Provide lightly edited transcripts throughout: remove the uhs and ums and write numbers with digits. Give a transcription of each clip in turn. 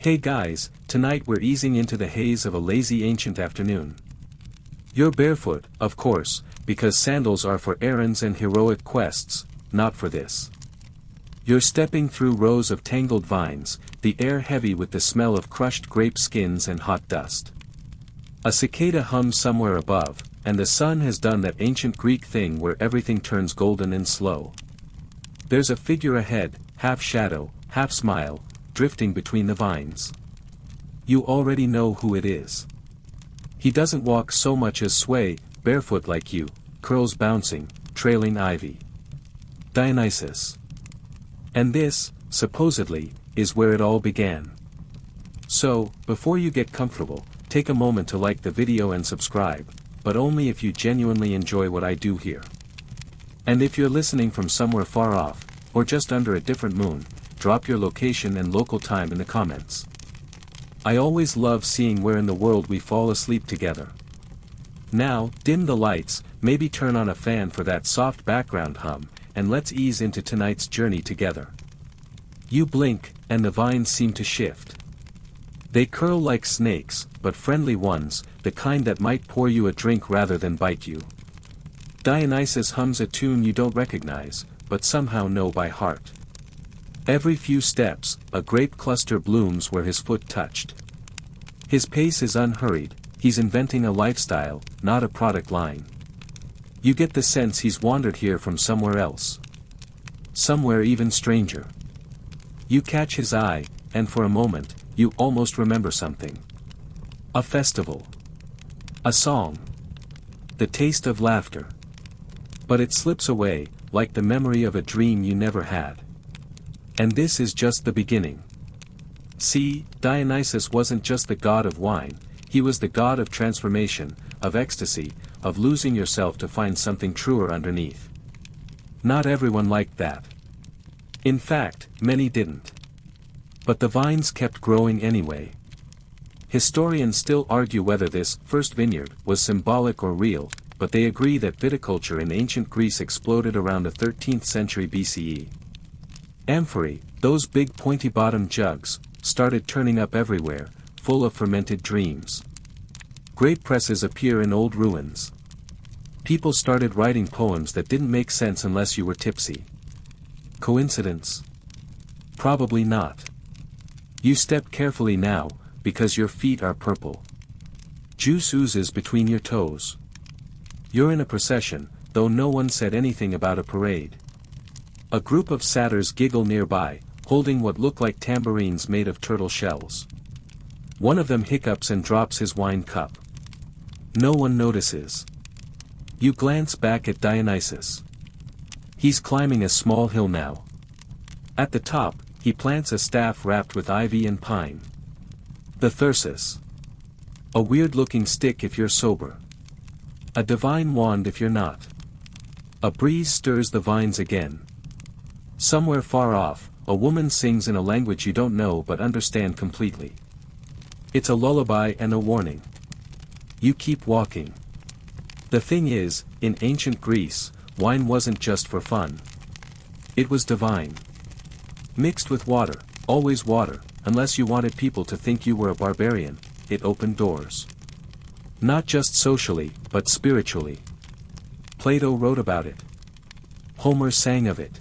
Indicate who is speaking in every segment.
Speaker 1: Hey guys, tonight we're easing into the haze of a lazy ancient afternoon. You're barefoot, of course, because sandals are for errands and heroic quests, not for this. You're stepping through rows of tangled vines, the air heavy with the smell of crushed grape skins and hot dust. A cicada hums somewhere above, and the sun has done that ancient Greek thing where everything turns golden and slow. There's a figure ahead, half shadow, half smile, drifting between the vines. You already know who it is. He doesn't walk so much as sway, barefoot like you, curls bouncing, trailing ivy. Dionysus. And this, supposedly, is where it all began. So, before you get comfortable, take a moment to like the video and subscribe, but only if you genuinely enjoy what I do here. And if you're listening from somewhere far off, or just under a different moon, drop your location and local time in the comments. I always love seeing where in the world we fall asleep together. Now, dim the lights, maybe turn on a fan for that soft background hum, and let's ease into tonight's journey together. You blink, and the vines seem to shift. They curl like snakes, but friendly ones, the kind that might pour you a drink rather than bite you. Dionysus hums a tune you don't recognize, but somehow know by heart. Every few steps, a grape cluster blooms where his foot touched. His pace is unhurried, he's inventing a lifestyle, not a product line. You get the sense he's wandered here from somewhere else. Somewhere even stranger. You catch his eye, and for a moment, you almost remember something. A festival. A song. The taste of laughter. But it slips away, like the memory of a dream you never had. And this is just the beginning. See, Dionysus wasn't just the god of wine, he was the god of transformation, of ecstasy, of losing yourself to find something truer underneath. Not everyone liked that. In fact, many didn't. But the vines kept growing anyway. Historians still argue whether this first vineyard was symbolic or real, but they agree that viticulture in ancient Greece exploded around the 13th century BCE. Amphorae, those big pointy-bottomed jugs, started turning up everywhere, full of fermented dreams. Grape presses appear in old ruins. People started writing poems that didn't make sense unless you were tipsy. Coincidence? Probably not. You step carefully now, because your feet are purple. Juice oozes between your toes. You're in a procession, though no one said anything about a parade. A group of satyrs giggle nearby, holding what look like tambourines made of turtle shells. One of them hiccups and drops his wine cup. No one notices. You glance back at Dionysus. He's climbing a small hill now. At the top, he plants a staff wrapped with ivy and pine. The thyrsus. A weird-looking stick if you're sober. A divine wand if you're not. A breeze stirs the vines again. Somewhere far off, a woman sings in a language you don't know but understand completely. It's a lullaby and a warning. You keep walking. The thing is, in ancient Greece, wine wasn't just for fun. It was divine. Mixed with water, always water, unless you wanted people to think you were a barbarian, it opened doors. Not just socially, but spiritually. Plato wrote about it. Homer sang of it.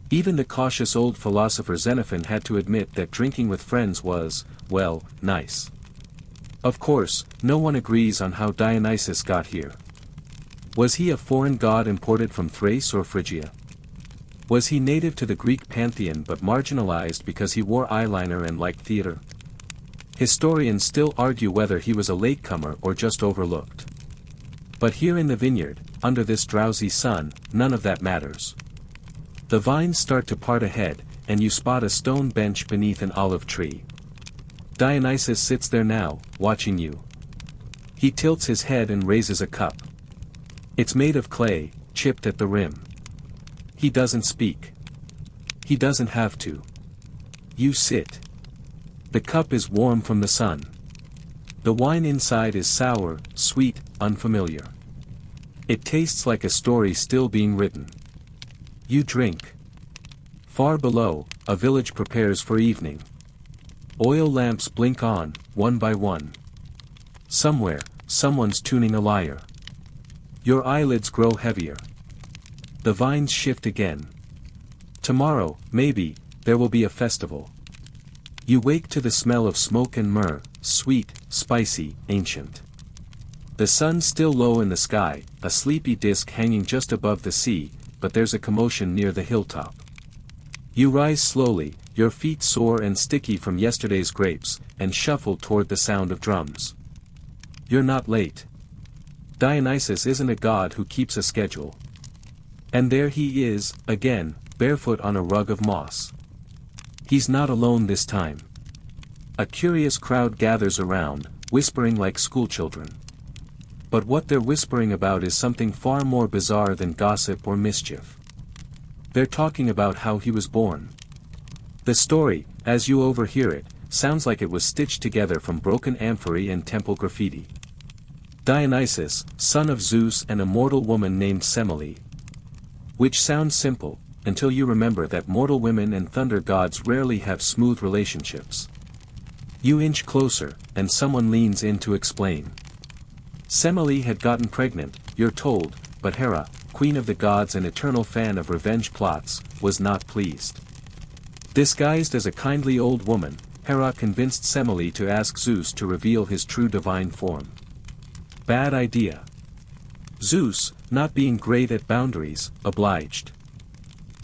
Speaker 1: Even the cautious old philosopher Xenophon had to admit that drinking with friends was, well, nice. Of course, no one agrees on how Dionysus got here. Was he a foreign god imported from Thrace or Phrygia? Was he native to the Greek pantheon but marginalized because he wore eyeliner and liked theater? Historians still argue whether he was a latecomer or just overlooked. But here in the vineyard, under this drowsy sun, none of that matters. The vines start to part ahead, and you spot a stone bench beneath an olive tree. Dionysus sits there now, watching you. He tilts his head and raises a cup. It's made of clay, chipped at the rim. He doesn't speak. He doesn't have to. You sit. The cup is warm from the sun. The wine inside is sour, sweet, unfamiliar. It tastes like a story still being written. You drink. Far below, a village prepares for evening. Oil lamps blink on, one by one. Somewhere, someone's tuning a lyre. Your eyelids grow heavier. The vines shift again. Tomorrow, maybe, there will be a festival. You wake to the smell of smoke and myrrh, sweet, spicy, ancient. The sun's still low in the sky, a sleepy disk hanging just above the sea, but there's a commotion near the hilltop. You rise slowly, your feet sore and sticky from yesterday's grapes, and shuffle toward the sound of drums. You're not late. Dionysus isn't a god who keeps a schedule. And there he is, again, barefoot on a rug of moss. He's not alone this time. A curious crowd gathers around, whispering like schoolchildren. But what they're whispering about is something far more bizarre than gossip or mischief. They're talking about how he was born. The story, as you overhear it, sounds like it was stitched together from broken amphorae and temple graffiti. Dionysus, son of Zeus and a mortal woman named Semele. Which sounds simple, until you remember that mortal women and thunder gods rarely have smooth relationships. You inch closer, and someone leans in to explain. Semele had gotten pregnant, you're told, but Hera, queen of the gods and eternal fan of revenge plots, was not pleased. Disguised as a kindly old woman, Hera convinced Semele to ask Zeus to reveal his true divine form. Bad idea. Zeus, not being great at boundaries, obliged.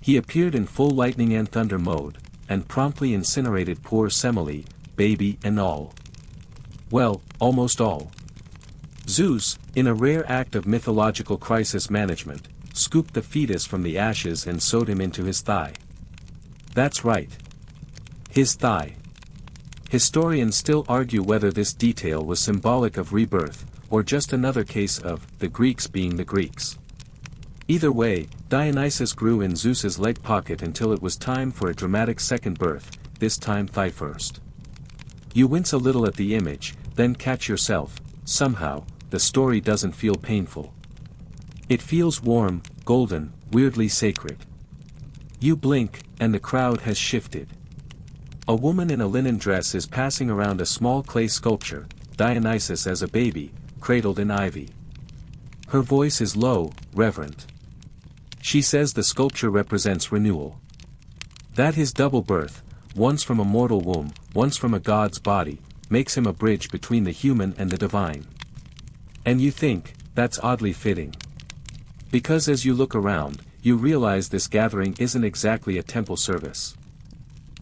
Speaker 1: He appeared in full lightning and thunder mode, and promptly incinerated poor Semele, baby and all. Well, almost all. Zeus, in a rare act of mythological crisis management, scooped the fetus from the ashes and sewed him into his thigh. That's right. His thigh. Historians still argue whether this detail was symbolic of rebirth, or just another case of the Greeks being the Greeks. Either way, Dionysus grew in Zeus's leg pocket until it was time for a dramatic second birth, this time thigh first. You wince a little at the image, then catch yourself. Somehow, the story doesn't feel painful. It feels warm, golden, weirdly sacred. You blink, and the crowd has shifted. A woman in a linen dress is passing around a small clay sculpture, Dionysus as a baby, cradled in ivy. Her voice is low, reverent. She says the sculpture represents renewal. That his double birth, once from a mortal womb, once from a god's body, makes him a bridge between the human and the divine. And you think, that's oddly fitting. Because as you look around, you realize this gathering isn't exactly a temple service.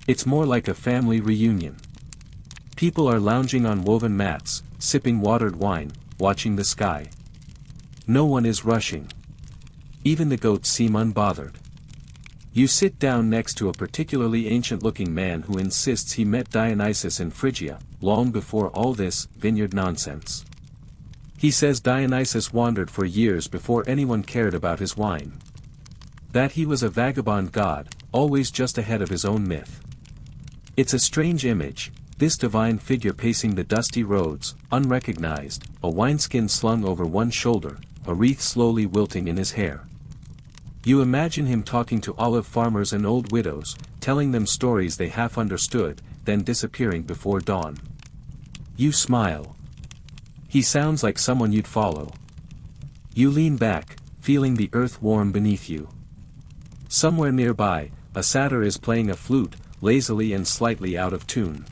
Speaker 1: It's more like a family reunion. People are lounging on woven mats, sipping watered wine, watching the sky. No one is rushing. Even the goats seem unbothered. You sit down next to a particularly ancient-looking man who insists he met Dionysus in Phrygia, long before all this vineyard nonsense. He says Dionysus wandered for years before anyone cared about his wine. That he was a vagabond god, always just ahead of his own myth. It's a strange image, this divine figure pacing the dusty roads, unrecognized, a wineskin slung over one shoulder, a wreath slowly wilting in his hair. You imagine him talking to olive farmers and old widows, telling them stories they half understood, then disappearing before dawn. You smile. He sounds like someone you'd follow. You lean back, feeling the earth warm beneath you. Somewhere nearby, a satyr is playing a flute, lazily and slightly out of tune.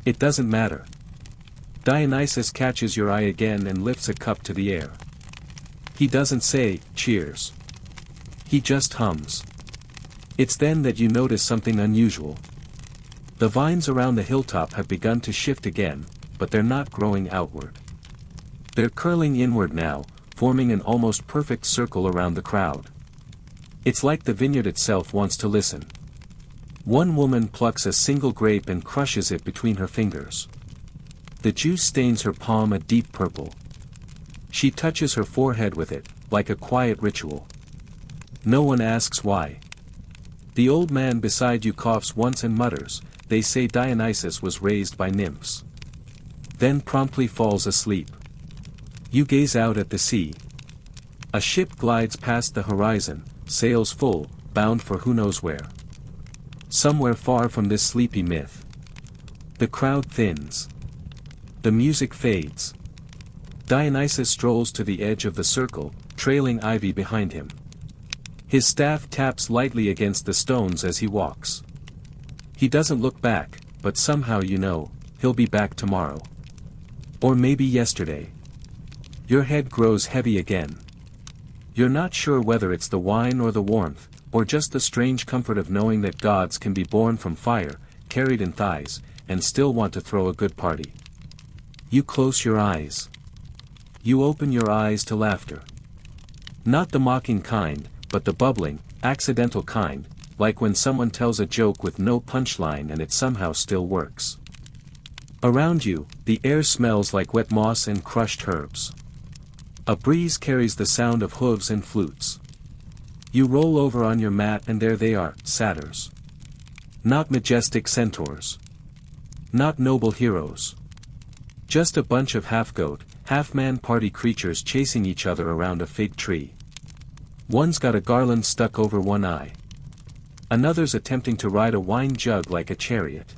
Speaker 1: It doesn't matter. Dionysus catches your eye again and lifts a cup to the air. He doesn't say, cheers. He just hums. It's then that you notice something unusual. The vines around the hilltop have begun to shift again, but they're not growing outward. They're curling inward now, forming an almost perfect circle around the crowd. It's like the vineyard itself wants to listen. One woman plucks a single grape and crushes it between her fingers. The juice stains her palm a deep purple. She touches her forehead with it, like a quiet ritual. No one asks why. The old man beside you coughs once and mutters, they say Dionysus was raised by nymphs. Then promptly falls asleep. You gaze out at the sea. A ship glides past the horizon, sails full, bound for who knows where. Somewhere far from this sleepy myth. The crowd thins. The music fades. Dionysus strolls to the edge of the circle, trailing ivy behind him. His staff taps lightly against the stones as he walks. He doesn't look back, but somehow you know, he'll be back tomorrow. Or maybe yesterday. Your head grows heavy again. You're not sure whether it's the wine or the warmth, or just the strange comfort of knowing that gods can be born from fire, carried in thighs, and still want to throw a good party. You close your eyes. You open your eyes to laughter. Not the mocking kind, but the bubbling, accidental kind, like when someone tells a joke with no punchline and it somehow still works. Around you, the air smells like wet moss and crushed herbs. A breeze carries the sound of hooves and flutes. You roll over on your mat and there they are, satyrs. Not majestic centaurs. Not noble heroes. Just a bunch of half-goat, half-man party creatures chasing each other around a fig tree. One's got a garland stuck over one eye. Another's attempting to ride a wine jug like a chariot.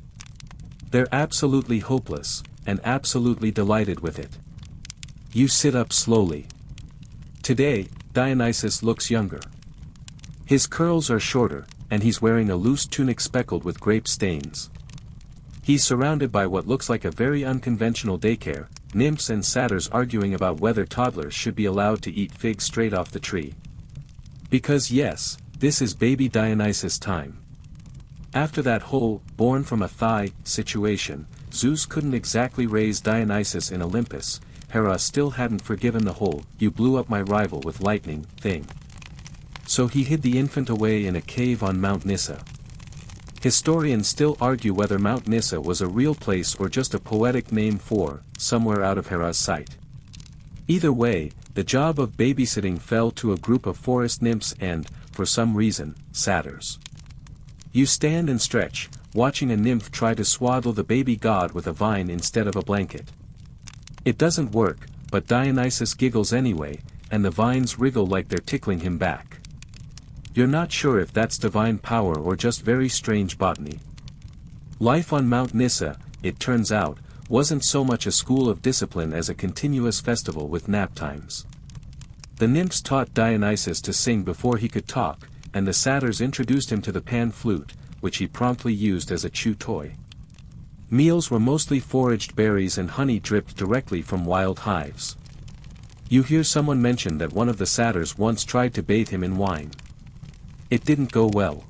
Speaker 1: They're absolutely hopeless, and absolutely delighted with it. You sit up slowly. Today, Dionysus looks younger. His curls are shorter, and he's wearing a loose tunic speckled with grape stains. He's surrounded by what looks like a very unconventional daycare, nymphs and satyrs arguing about whether toddlers should be allowed to eat figs straight off the tree. Because yes, this is baby Dionysus time. After that whole, born from a thigh, situation, Zeus couldn't exactly raise Dionysus in Olympus. Hera still hadn't forgiven the whole, "you blew up my rival with lightning," thing. So he hid the infant away in a cave on Mount Nysa. Historians still argue whether Mount Nysa was a real place or just a poetic name for, somewhere out of Hera's sight. Either way, the job of babysitting fell to a group of forest nymphs and, for some reason, satyrs. You stand and stretch, watching a nymph try to swaddle the baby god with a vine instead of a blanket. It doesn't work, but Dionysus giggles anyway, and the vines wriggle like they're tickling him back. You're not sure if that's divine power or just very strange botany. Life on Mount Nysa, it turns out, wasn't so much a school of discipline as a continuous festival with nap times. The nymphs taught Dionysus to sing before he could talk, and the satyrs introduced him to the pan flute, which he promptly used as a chew toy. Meals were mostly foraged berries and honey dripped directly from wild hives. You hear someone mention that one of the satyrs once tried to bathe him in wine. It didn't go well.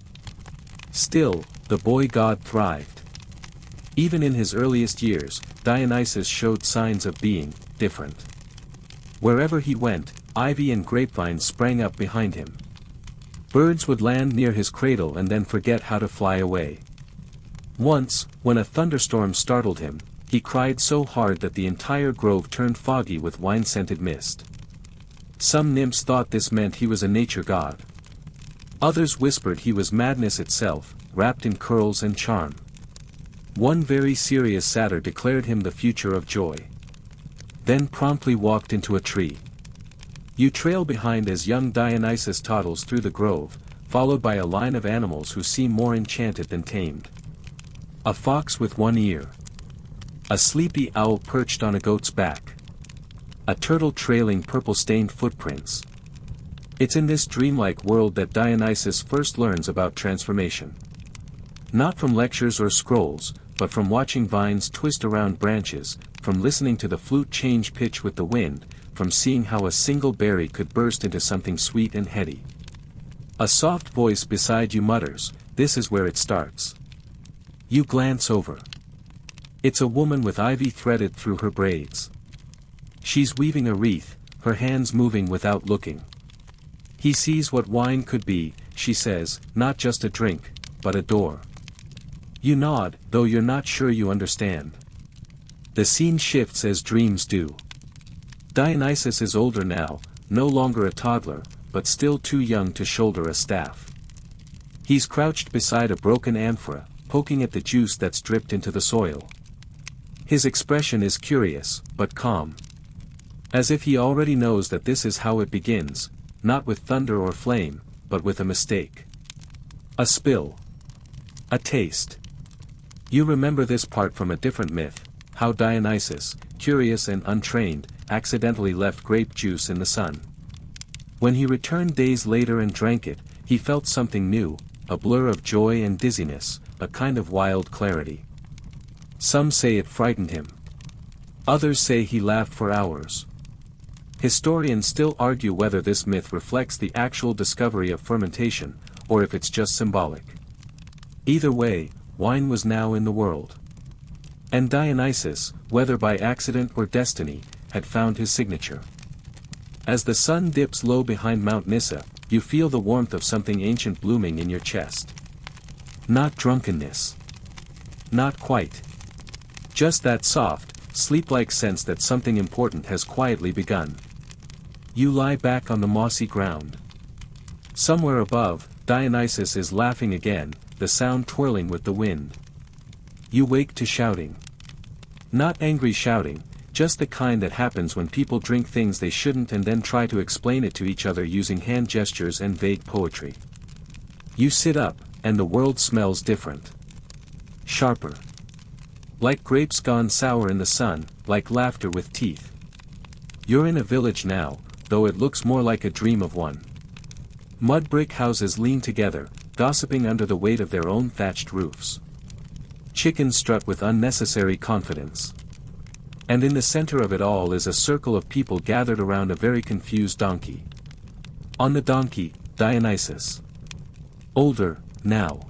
Speaker 1: Still, the boy god thrived. Even in his earliest years, Dionysus showed signs of being different. Wherever he went, ivy and grapevines sprang up behind him. Birds would land near his cradle and then forget how to fly away. Once, when a thunderstorm startled him, he cried so hard that the entire grove turned foggy with wine-scented mist. Some nymphs thought this meant he was a nature god. Others whispered he was madness itself, wrapped in curls and charm. One very serious satyr declared him the future of joy. Then promptly walked into a tree. You trail behind as young Dionysus toddles through the grove, followed by a line of animals who seem more enchanted than tamed. A fox with one ear. A sleepy owl perched on a goat's back. A turtle trailing purple-stained footprints. It's in this dreamlike world that Dionysus first learns about transformation. Not from lectures or scrolls, but from watching vines twist around branches, from listening to the flute change pitch with the wind, from seeing how a single berry could burst into something sweet and heady. A soft voice beside you mutters, "This is where it starts." You glance over. It's a woman with ivy threaded through her braids. She's weaving a wreath, her hands moving without looking. He sees what wine could be, she says, not just a drink, but a door. You nod, though you're not sure you understand. The scene shifts as dreams do. Dionysus is older now, no longer a toddler, but still too young to shoulder a staff. He's crouched beside a broken amphora, poking at the juice that's dripped into the soil. His expression is curious, but calm. As if he already knows that this is how it begins, not with thunder or flame, but with a mistake. A spill. A taste. You remember this part from a different myth, how Dionysus, curious and untrained, accidentally left grape juice in the sun. When he returned days later and drank it, he felt something new, a blur of joy and dizziness, a kind of wild clarity. Some say it frightened him. Others say he laughed for hours. Historians still argue whether this myth reflects the actual discovery of fermentation, or if it's just symbolic. Either way, wine was now in the world. And Dionysus, whether by accident or destiny, had found his signature. As the sun dips low behind Mount Nysa, you feel the warmth of something ancient blooming in your chest. Not drunkenness. Not quite. Just that soft, sleep-like sense that something important has quietly begun. You lie back on the mossy ground. Somewhere above, Dionysus is laughing again, the sound twirling with the wind. You wake to shouting. Not angry shouting, just the kind that happens when people drink things they shouldn't and then try to explain it to each other using hand gestures and vague poetry. You sit up, and the world smells different. Sharper. Like grapes gone sour in the sun, like laughter with teeth. You're in a village now, though it looks more like a dream of one. Mud brick houses lean together, gossiping under the weight of their own thatched roofs. Chickens strut with unnecessary confidence. And in the center of it all is a circle of people gathered around a very confused donkey. On the donkey, Dionysus. Older, now.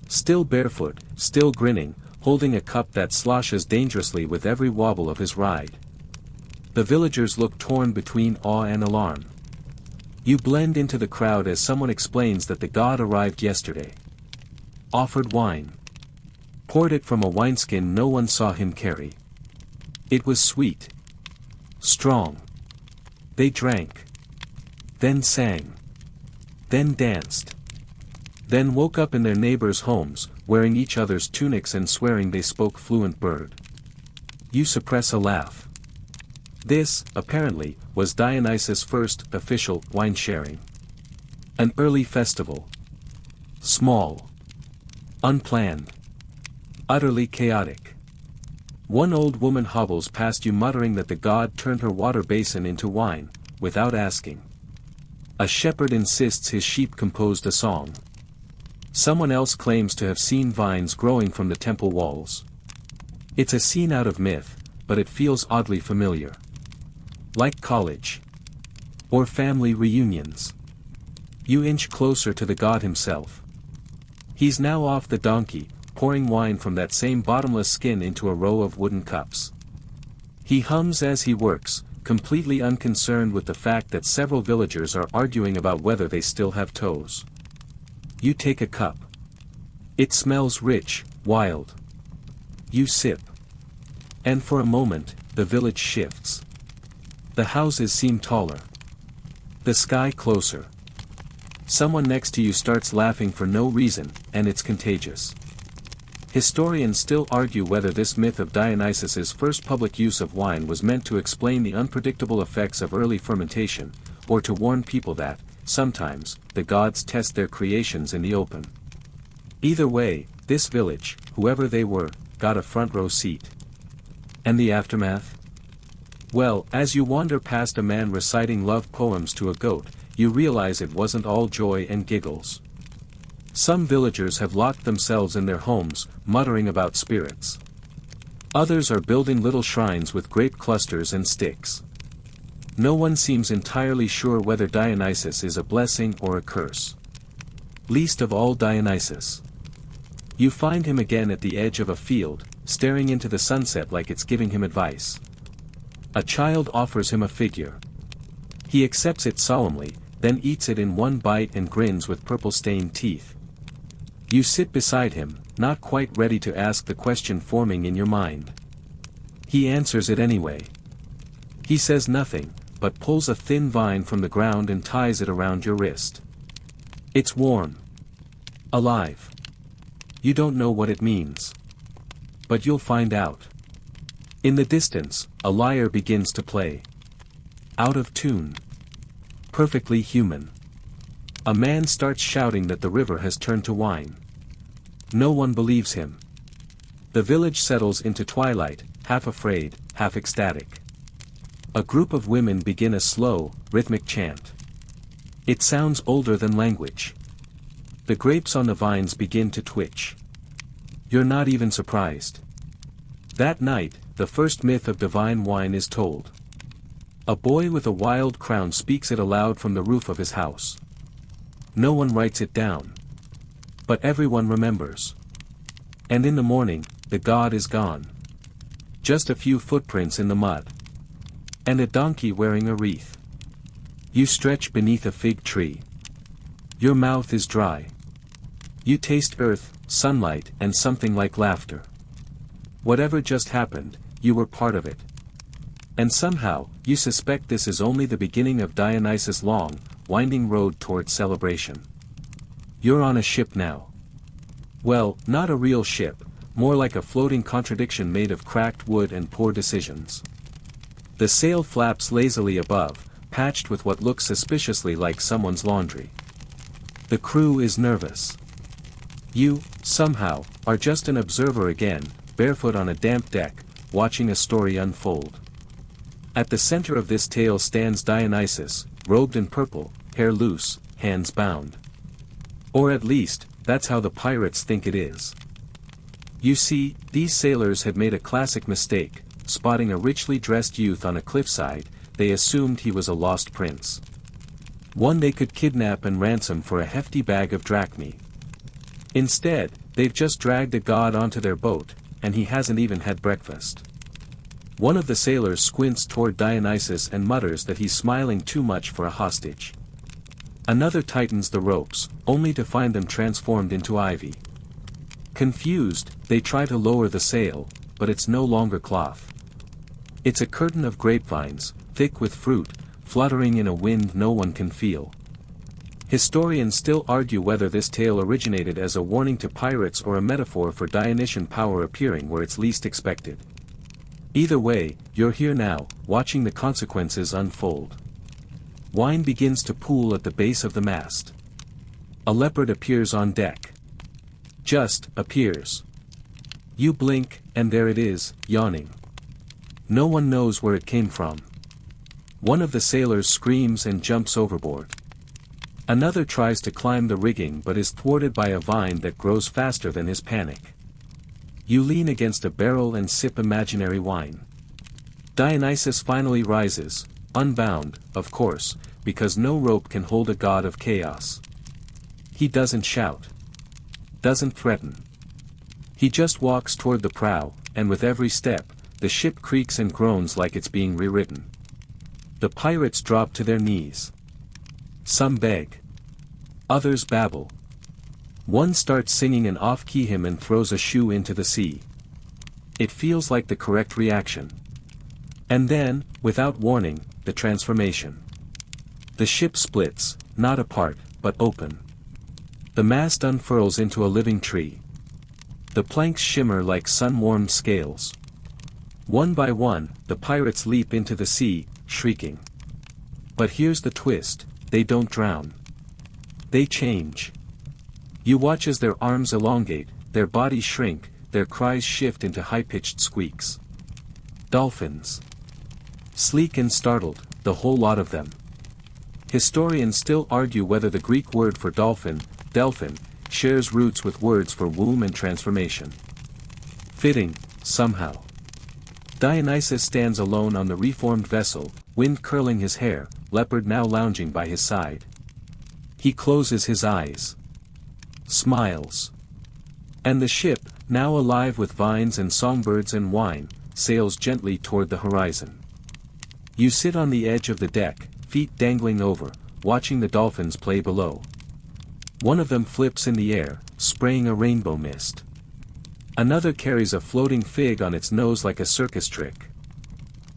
Speaker 1: Still barefoot, still grinning, holding a cup that sloshes dangerously with every wobble of his ride. The villagers look torn between awe and alarm. You blend into the crowd as someone explains that the god arrived yesterday. Offered wine. Poured it from a wineskin no one saw him carry. It was sweet. Strong. They drank. Then sang. Then danced. Then woke up in their neighbors' homes, wearing each other's tunics and swearing they spoke fluent bird. You suppress a laugh. This, apparently, was Dionysus' first official wine sharing. An early festival. Small. Unplanned. Utterly chaotic. One old woman hobbles past you muttering that the god turned her water basin into wine, without asking. A shepherd insists his sheep composed a song. Someone else claims to have seen vines growing from the temple walls. It's a scene out of myth, but it feels oddly familiar. Like college. Or family reunions. You inch closer to the god himself. He's now off the donkey, pouring wine from that same bottomless skin into a row of wooden cups. He hums as he works, completely unconcerned with the fact that several villagers are arguing about whether they still have toes. You take a cup. It smells rich, wild. You sip. And for a moment, the village shifts. The houses seem taller. The sky closer. Someone next to you starts laughing for no reason, and it's contagious. Historians still argue whether this myth of Dionysus's first public use of wine was meant to explain the unpredictable effects of early fermentation, or to warn people that, sometimes, the gods test their creations in the open. Either way, this village, whoever they were, got a front row seat. And the aftermath? Well, as you wander past a man reciting love poems to a goat, you realize it wasn't all joy and giggles. Some villagers have locked themselves in their homes, muttering about spirits. Others are building little shrines with grape clusters and sticks. No one seems entirely sure whether Dionysus is a blessing or a curse. Least of all Dionysus. You find him again at the edge of a field, staring into the sunset like it's giving him advice. A child offers him a figure. He accepts it solemnly, then eats it in one bite and grins with purple-stained teeth. You sit beside him, not quite ready to ask the question forming in your mind. He answers it anyway. He says nothing, but pulls a thin vine from the ground and ties it around your wrist. It's warm. Alive. You don't know what it means. But you'll find out. In the distance, a lyre begins to play. Out of tune. Perfectly human. A man starts shouting that the river has turned to wine. No one believes him. The village settles into twilight, half afraid, half ecstatic. A group of women begin a slow, rhythmic chant. It sounds older than language. The grapes on the vines begin to twitch. You're not even surprised. That night, the first myth of divine wine is told. A boy with a wild crown speaks it aloud from the roof of his house. No one writes it down. But everyone remembers. And in the morning, the god is gone. Just a few footprints in the mud. And a donkey wearing a wreath. You stretch beneath a fig tree. Your mouth is dry. You taste earth, sunlight, and something like laughter. Whatever just happened, you were part of it. And somehow, you suspect this is only the beginning of Dionysus' long, winding road towards celebration. You're on a ship now. Well, not a real ship, more like a floating contradiction made of cracked wood and poor decisions. The sail flaps lazily above, patched with what looks suspiciously like someone's laundry. The crew is nervous. You, somehow, are just an observer again, barefoot on a damp deck, watching a story unfold. At the center of this tale stands Dionysus, robed in purple, hair loose, hands bound. Or at least, that's how the pirates think it is. You see, these sailors had made a classic mistake. Spotting a richly dressed youth on a cliffside, they assumed he was a lost prince. One they could kidnap and ransom for a hefty bag of drachmae. Instead, they've just dragged a god onto their boat, and he hasn't even had breakfast. One of the sailors squints toward Dionysus and mutters that he's smiling too much for a hostage. Another tightens the ropes, only to find them transformed into ivy. Confused, they try to lower the sail, but it's no longer cloth. It's a curtain of grapevines, thick with fruit, fluttering in a wind no one can feel. Historians still argue whether this tale originated as a warning to pirates or a metaphor for Dionysian power appearing where it's least expected. Either way, you're here now, watching the consequences unfold. Wine begins to pool at the base of the mast. A leopard appears on deck. Just appears. You blink, and there it is, yawning. No one knows where it came from. One of the sailors screams and jumps overboard. Another tries to climb the rigging but is thwarted by a vine that grows faster than his panic. You lean against a barrel and sip imaginary wine. Dionysus finally rises, unbound, of course, because no rope can hold a god of chaos. He doesn't shout. Doesn't threaten. He just walks toward the prow, and with every step, the ship creaks and groans like it's being rewritten. The pirates drop to their knees. Some beg. Others babble. One starts singing an off-key hymn and throws a shoe into the sea. It feels like the correct reaction. And then, without warning, the transformation. The ship splits, not apart, but open. The mast unfurls into a living tree. The planks shimmer like sun-warmed scales. One by one, the pirates leap into the sea, shrieking. But here's the twist, they don't drown. They change. You watch as their arms elongate, their bodies shrink, their cries shift into high-pitched squeaks. Dolphins. Sleek and startled, the whole lot of them. Historians still argue whether the Greek word for dolphin, delphin, shares roots with words for womb and transformation. Fitting, somehow. Dionysus stands alone on the reformed vessel, wind curling his hair, leopard now lounging by his side. He closes his eyes. Smiles. And the ship, now alive with vines and songbirds and wine, sails gently toward the horizon. You sit on the edge of the deck, feet dangling over, watching the dolphins play below. One of them flips in the air, spraying a rainbow mist. Another carries a floating fig on its nose like a circus trick.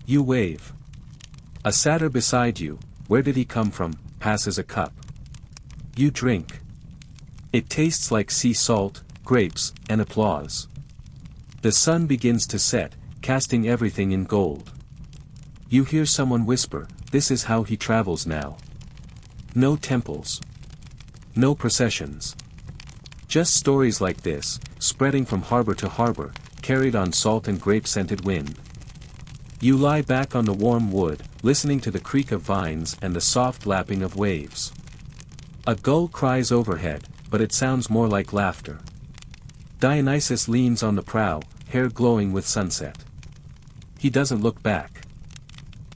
Speaker 1: You wave. A satyr beside you, where did he come from, passes a cup. You drink. It tastes like sea salt, grapes, and applause. The sun begins to set, casting everything in gold. You hear someone whisper, "This is how he travels now." No temples. No processions. Just stories like this, spreading from harbor to harbor, carried on salt and grape-scented wind. You lie back on the warm wood, listening to the creak of vines and the soft lapping of waves. A gull cries overhead, but it sounds more like laughter. Dionysus leans on the prow, hair glowing with sunset. He doesn't look back.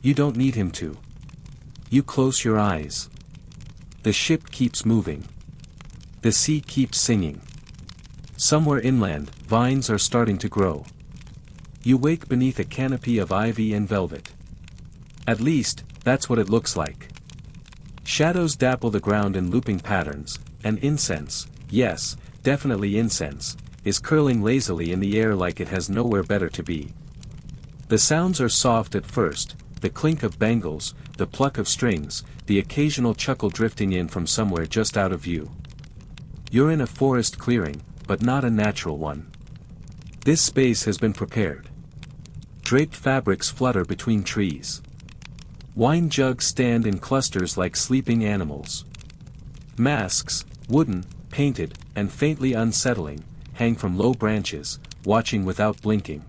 Speaker 1: You don't need him to. You close your eyes. The ship keeps moving. The sea keeps singing. Somewhere inland, vines are starting to grow. You wake beneath a canopy of ivy and velvet. At least, that's what it looks like. Shadows dapple the ground in looping patterns, and incense, yes, definitely incense, is curling lazily in the air like it has nowhere better to be. The sounds are soft at first, the clink of bangles, the pluck of strings, the occasional chuckle drifting in from somewhere just out of view. You're in a forest clearing, but not a natural one. This space has been prepared. Draped fabrics flutter between trees. Wine jugs stand in clusters like sleeping animals. Masks, wooden, painted, and faintly unsettling, hang from low branches, watching without blinking.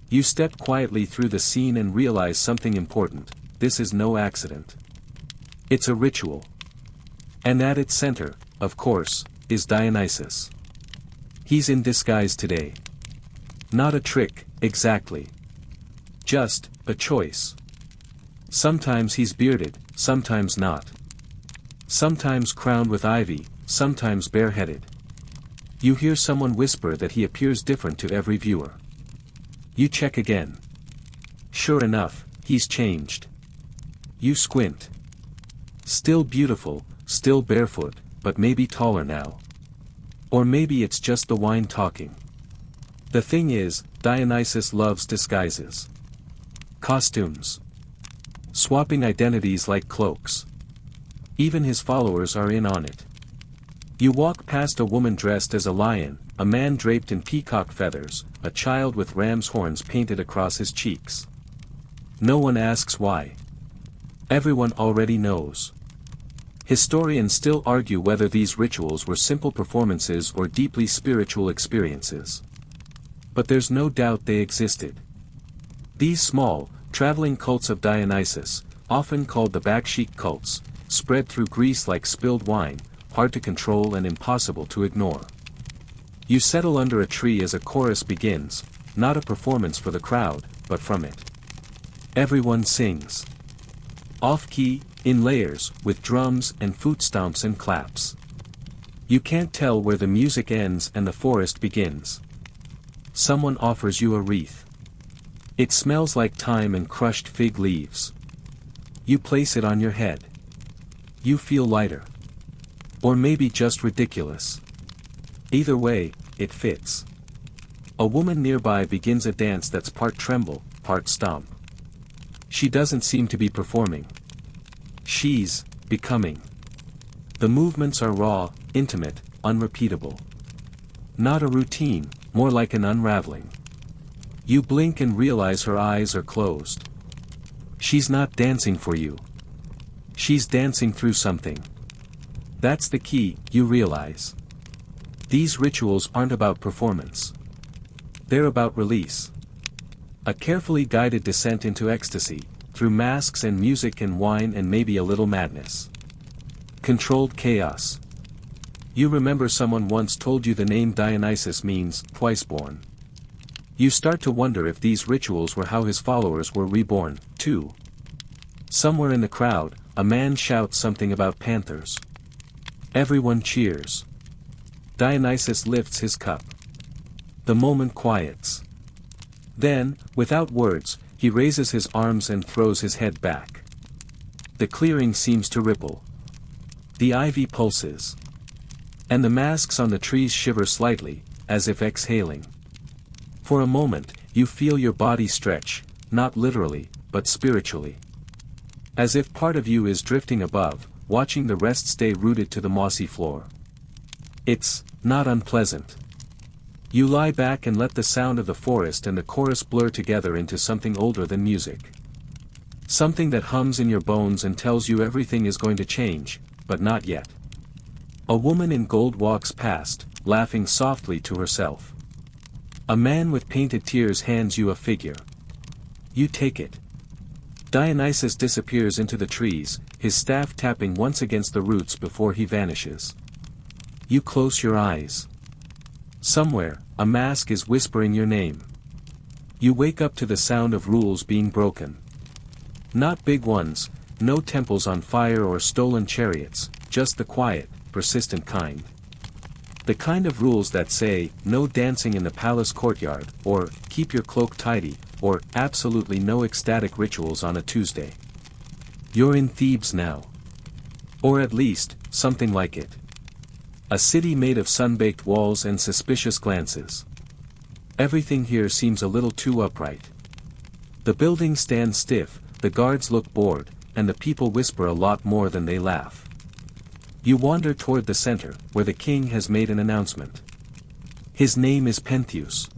Speaker 1: You step quietly through the scene and realize something important: this is no accident. It's a ritual. And at its center, of course, is Dionysus. He's in disguise today. Not a trick, exactly. Just a choice. Sometimes he's bearded, sometimes not. Sometimes crowned with ivy, sometimes bareheaded. You hear someone whisper that he appears different to every viewer. You check again. Sure enough, he's changed. You squint. Still beautiful, still barefoot, but maybe taller now. Or maybe it's just the wine talking. The thing is, Dionysus loves disguises. Costumes. Swapping identities like cloaks. Even his followers are in on it. You walk past a woman dressed as a lion, a man draped in peacock feathers, a child with ram's horns painted across his cheeks. No one asks why. Everyone already knows. Historians still argue whether these rituals were simple performances or deeply spiritual experiences. But there's no doubt they existed. These small, traveling cults of Dionysus, often called the baksheesh cults, spread through Greece like spilled wine, hard to control and impossible to ignore. You settle under a tree as a chorus begins, not a performance for the crowd, but from it. Everyone sings. Off-key, in layers, with drums and foot stomps and claps. You can't tell where the music ends and the forest begins. Someone offers you a wreath. It smells like thyme and crushed fig leaves. You place it on your head. You feel lighter. Or maybe just ridiculous. Either way, it fits. A woman nearby begins a dance that's part tremble, part stomp. She doesn't seem to be performing. She's becoming. The movements are raw, intimate, unrepeatable. Not a routine, more like an unraveling. You blink and realize her eyes are closed. She's not dancing for you. She's dancing through something. That's the key, you realize. These rituals aren't about performance. They're about release. A carefully guided descent into ecstasy, through masks and music and wine and maybe a little madness. Controlled chaos. You remember someone once told you the name Dionysus means twice-born. You start to wonder if these rituals were how his followers were reborn, too. Somewhere in the crowd, a man shouts something about panthers. Everyone cheers. Dionysus lifts his cup. The moment quiets. Then, without words, he raises his arms and throws his head back. The clearing seems to ripple. The ivy pulses. And the masks on the trees shiver slightly, as if exhaling. For a moment, you feel your body stretch, not literally, but spiritually. As if part of you is drifting above, watching the rest stay rooted to the mossy floor. It's not unpleasant. You lie back and let the sound of the forest and the chorus blur together into something older than music. Something that hums in your bones and tells you everything is going to change, but not yet. A woman in gold walks past, laughing softly to herself. A man with painted tears hands you a figure. You take it. Dionysus disappears into the trees, his staff tapping once against the roots before he vanishes. You close your eyes. Somewhere, a mask is whispering your name. You wake up to the sound of rules being broken. Not big ones, no temples on fire or stolen chariots, just the quiet, persistent kind. The kind of rules that say, no dancing in the palace courtyard, or, keep your cloak tidy, or, absolutely no ecstatic rituals on a Tuesday. You're in Thebes now. Or at least, something like it. A city made of sun-baked walls and suspicious glances. Everything here seems a little too upright. The buildings stand stiff, the guards look bored, and the people whisper a lot more than they laugh. You wander toward the center, where the king has made an announcement. His name is Pentheus.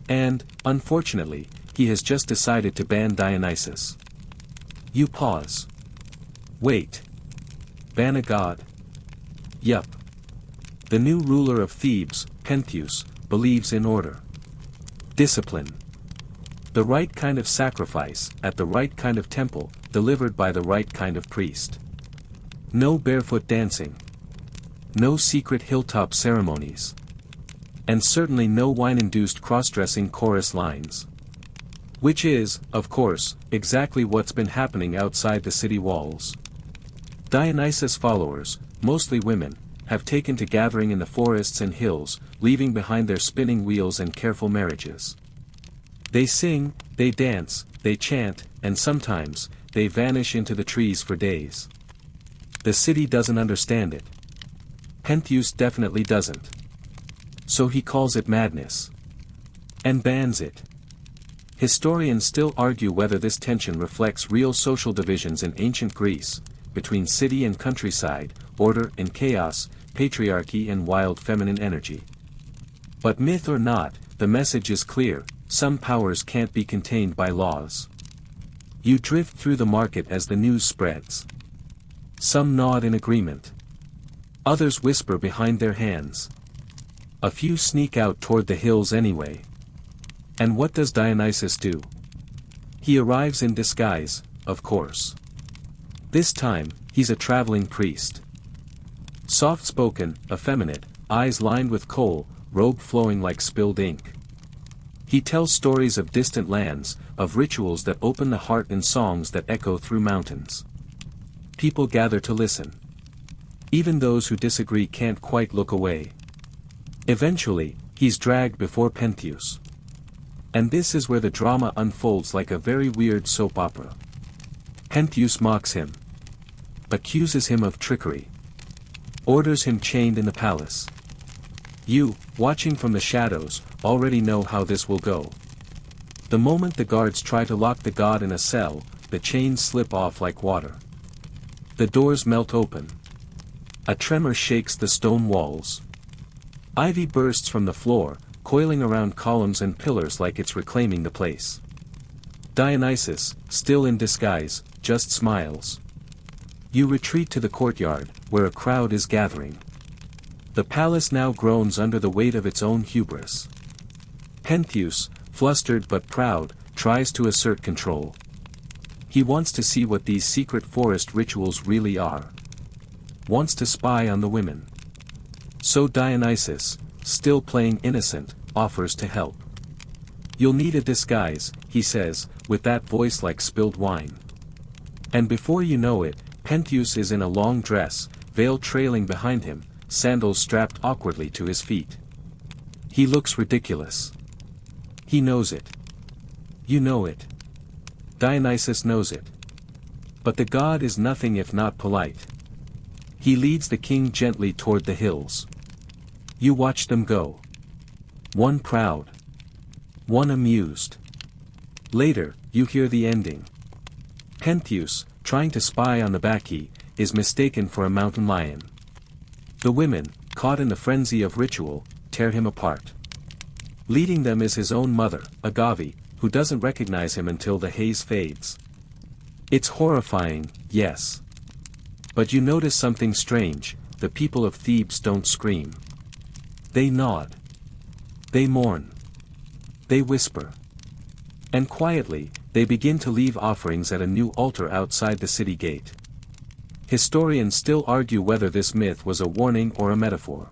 Speaker 1: And, unfortunately, he has just decided to ban Dionysus. You pause. Wait. Ban a god? Yup. The new ruler of Thebes, Pentheus, believes in order. Discipline. The right kind of sacrifice, at the right kind of temple, delivered by the right kind of priest. No barefoot dancing. No secret hilltop ceremonies. And certainly no wine-induced cross-dressing chorus lines. Which is, of course, exactly what's been happening outside the city walls. Dionysus' followers, mostly women, have taken to gathering in the forests and hills, leaving behind their spinning wheels and careful marriages. They sing, they dance, they chant, and sometimes, they vanish into the trees for days. The city doesn't understand it. Pentheus definitely doesn't. So he calls it madness. And bans it. Historians still argue whether this tension reflects real social divisions in ancient Greece, between city and countryside, order and chaos, patriarchy and wild feminine energy. But myth or not, the message is clear, some powers can't be contained by laws. You drift through the market as the news spreads. Some nod in agreement. Others whisper behind their hands. A few sneak out toward the hills anyway. And what does Dionysus do? He arrives in disguise, of course. This time, he's a traveling priest. Soft-spoken, effeminate, eyes lined with kohl, robe flowing like spilled ink. He tells stories of distant lands, of rituals that open the heart and songs that echo through mountains. People gather to listen. Even those who disagree can't quite look away. Eventually, he's dragged before Pentheus. And this is where the drama unfolds like a very weird soap opera. Pentheus mocks him. Accuses him of trickery. Orders him chained in the palace. You, watching from the shadows, already know how this will go. The moment the guards try to lock the god in a cell, the chains slip off like water. The doors melt open. A tremor shakes the stone walls. Ivy bursts from the floor, coiling around columns and pillars like it's reclaiming the place. Dionysus, still in disguise, just smiles. You retreat to the courtyard, where a crowd is gathering. The palace now groans under the weight of its own hubris. Pentheus, flustered but proud, tries to assert control. He wants to see what these secret forest rituals really are. Wants to spy on the women. So Dionysus, still playing innocent, offers to help. You'll need a disguise, he says, with that voice like spilled wine. And before you know it, Pentheus is in a long dress, veil trailing behind him, sandals strapped awkwardly to his feet. He looks ridiculous. He knows it. You know it. Dionysus knows it. But the god is nothing if not polite. He leads the king gently toward the hills. You watch them go. One proud. One amused. Later, you hear the ending. Pentheus, trying to spy on the Bacchae, is mistaken for a mountain lion. The women, caught in the frenzy of ritual, tear him apart. Leading them is his own mother, Agave, who doesn't recognize him until the haze fades. It's horrifying, yes. But you notice something strange, the people of Thebes don't scream. They nod. They mourn. They whisper. And quietly, they begin to leave offerings at a new altar outside the city gate. Historians still argue whether this myth was a warning or a metaphor.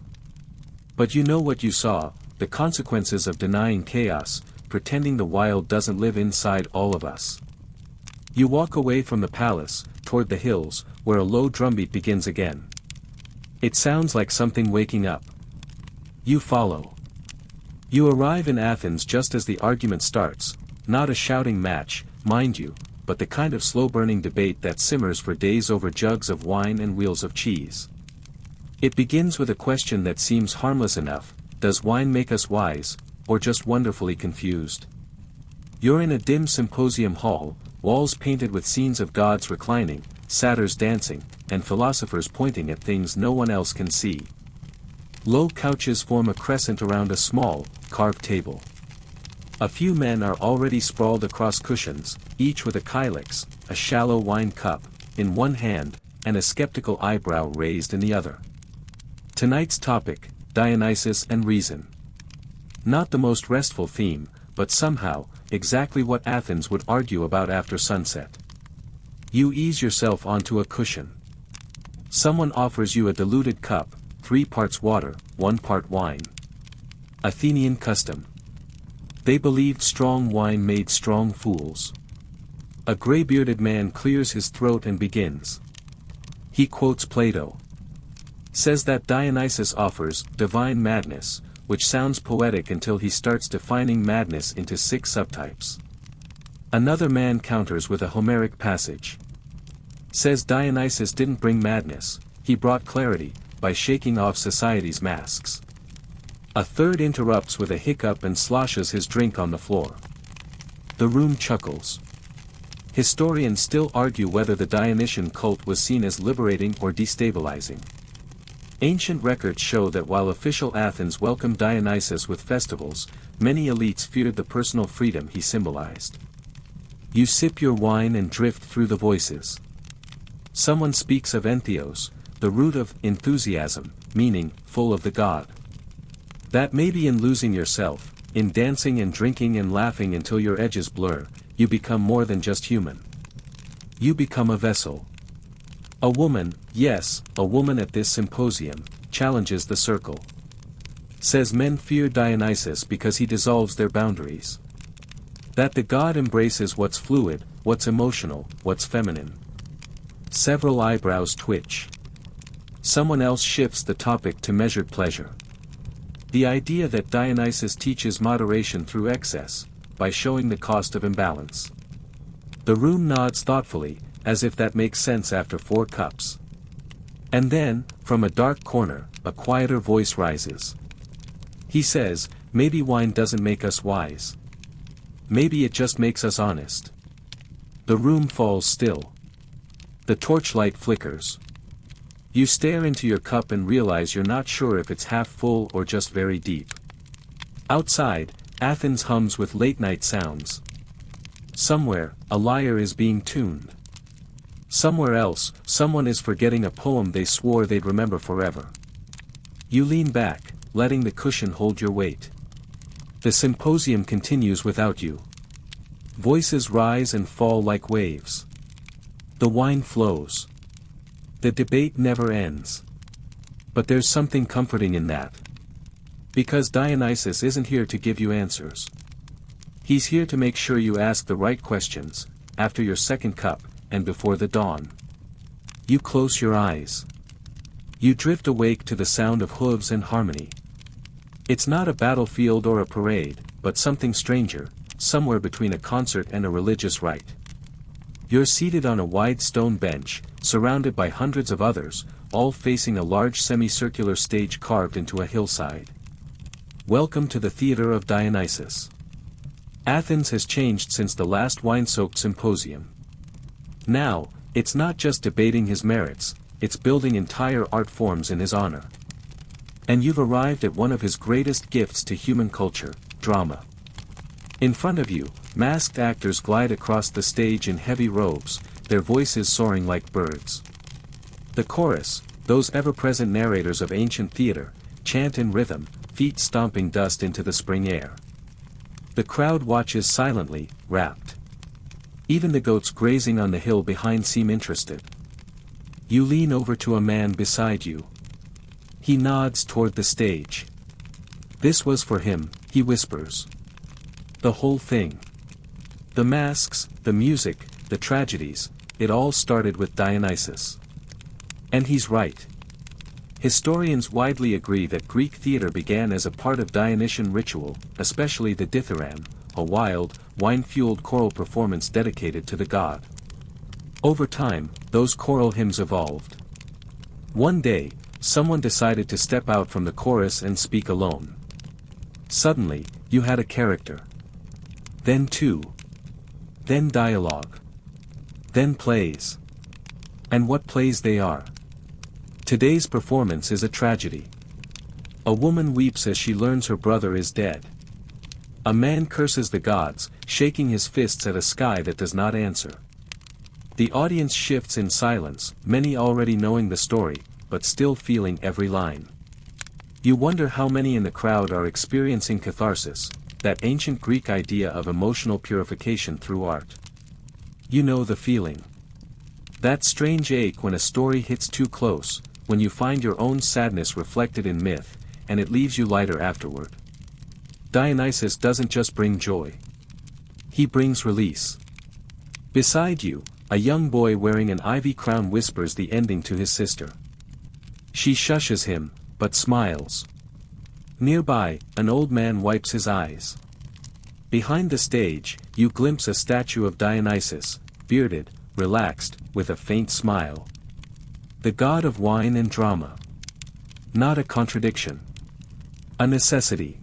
Speaker 1: But you know what you saw, the consequences of denying chaos, pretending the wild doesn't live inside all of us. You walk away from the palace, toward the hills, where a low drumbeat begins again. It sounds like something waking up. You follow. You arrive in Athens just as the argument starts, not a shouting match, mind you, but the kind of slow-burning debate that simmers for days over jugs of wine and wheels of cheese. It begins with a question that seems harmless enough: does wine make us wise, or just wonderfully confused? You're in a dim symposium hall, walls painted with scenes of gods reclining, satyrs dancing, and philosophers pointing at things no one else can see. Low couches form a crescent around a small, carved table. A few men are already sprawled across cushions, each with a kylix, a shallow wine cup, in one hand, and a skeptical eyebrow raised in the other. Tonight's topic, Dionysus and reason. Not the most restful theme, but somehow, exactly what Athens would argue about after sunset. You ease yourself onto a cushion. Someone offers you a diluted cup, 3 parts water, 1 part wine. Athenian custom. They believed strong wine made strong fools. A gray-bearded man clears his throat and begins. He quotes Plato. Says that Dionysus offers divine madness, which sounds poetic until he starts defining madness into 6 subtypes. Another man counters with a Homeric passage. Says Dionysus didn't bring madness, he brought clarity, by shaking off society's masks. A third interrupts with a hiccup and sloshes his drink on the floor. The room chuckles. Historians still argue whether the Dionysian cult was seen as liberating or destabilizing. Ancient records show that while official Athens welcomed Dionysus with festivals, many elites feared the personal freedom he symbolized. You sip your wine and drift through the voices. Someone speaks of entheos, the root of enthusiasm, meaning full of the god. That maybe in losing yourself, in dancing and drinking and laughing until your edges blur, you become more than just human. You become a vessel. A woman, yes, a woman at this symposium, challenges the circle. Says men fear Dionysus because he dissolves their boundaries. That the god embraces what's fluid, what's emotional, what's feminine. Several eyebrows twitch. Someone else shifts the topic to measured pleasure. The idea that Dionysus teaches moderation through excess, by showing the cost of imbalance. The room nods thoughtfully, as if that makes sense after 4 cups. And then, from a dark corner, a quieter voice rises. He says, maybe wine doesn't make us wise. Maybe it just makes us honest. The room falls still. The torchlight flickers. You stare into your cup and realize you're not sure if it's half full or just very deep. Outside, Athens hums with late-night sounds. Somewhere, a lyre is being tuned. Somewhere else, someone is forgetting a poem they swore they'd remember forever. You lean back, letting the cushion hold your weight. The symposium continues without you. Voices rise and fall like waves. The wine flows. The debate never ends. But there's something comforting in that. Because Dionysus isn't here to give you answers. He's here to make sure you ask the right questions, after your second cup, and before the dawn. You close your eyes. You drift awake to the sound of hooves and harmony. It's not a battlefield or a parade, but something stranger, somewhere between a concert and a religious rite. You're seated on a wide stone bench, surrounded by hundreds of others, all facing a large semicircular stage carved into a hillside. Welcome to the theater of Dionysus. Athens has changed since the last wine-soaked symposium. Now, it's not just debating his merits, it's building entire art forms in his honor. And you've arrived at one of his greatest gifts to human culture, drama. In front of you, masked actors glide across the stage in heavy robes, their voices soaring like birds. The chorus, those ever-present narrators of ancient theater, chant in rhythm, feet stomping dust into the spring air. The crowd watches silently, rapt. Even the goats grazing on the hill behind seem interested. You lean over to a man beside you. He nods toward the stage. This was for him, he whispers. The whole thing. The masks, the music, the tragedies, it all started with Dionysus. And he's right. Historians widely agree that Greek theater began as a part of Dionysian ritual, especially the dithyramb, a wild, wine-fueled choral performance dedicated to the god. Over time, those choral hymns evolved. One day, someone decided to step out from the chorus and speak alone. Suddenly, you had a character. Then two. Then dialogue. Then plays. And what plays they are. Today's performance is a tragedy. A woman weeps as she learns her brother is dead. A man curses the gods, shaking his fists at a sky that does not answer. The audience shifts in silence, many already knowing the story, but still feeling every line. You wonder how many in the crowd are experiencing catharsis, that ancient Greek idea of emotional purification through art. You know the feeling. That strange ache when a story hits too close, when you find your own sadness reflected in myth, and it leaves you lighter afterward. Dionysus doesn't just bring joy. He brings release. Beside you, a young boy wearing an ivy crown whispers the ending to his sister. She shushes him, but smiles. Nearby, an old man wipes his eyes. Behind the stage, you glimpse a statue of Dionysus, bearded, relaxed, with a faint smile. The god of wine and drama. Not a contradiction. A necessity.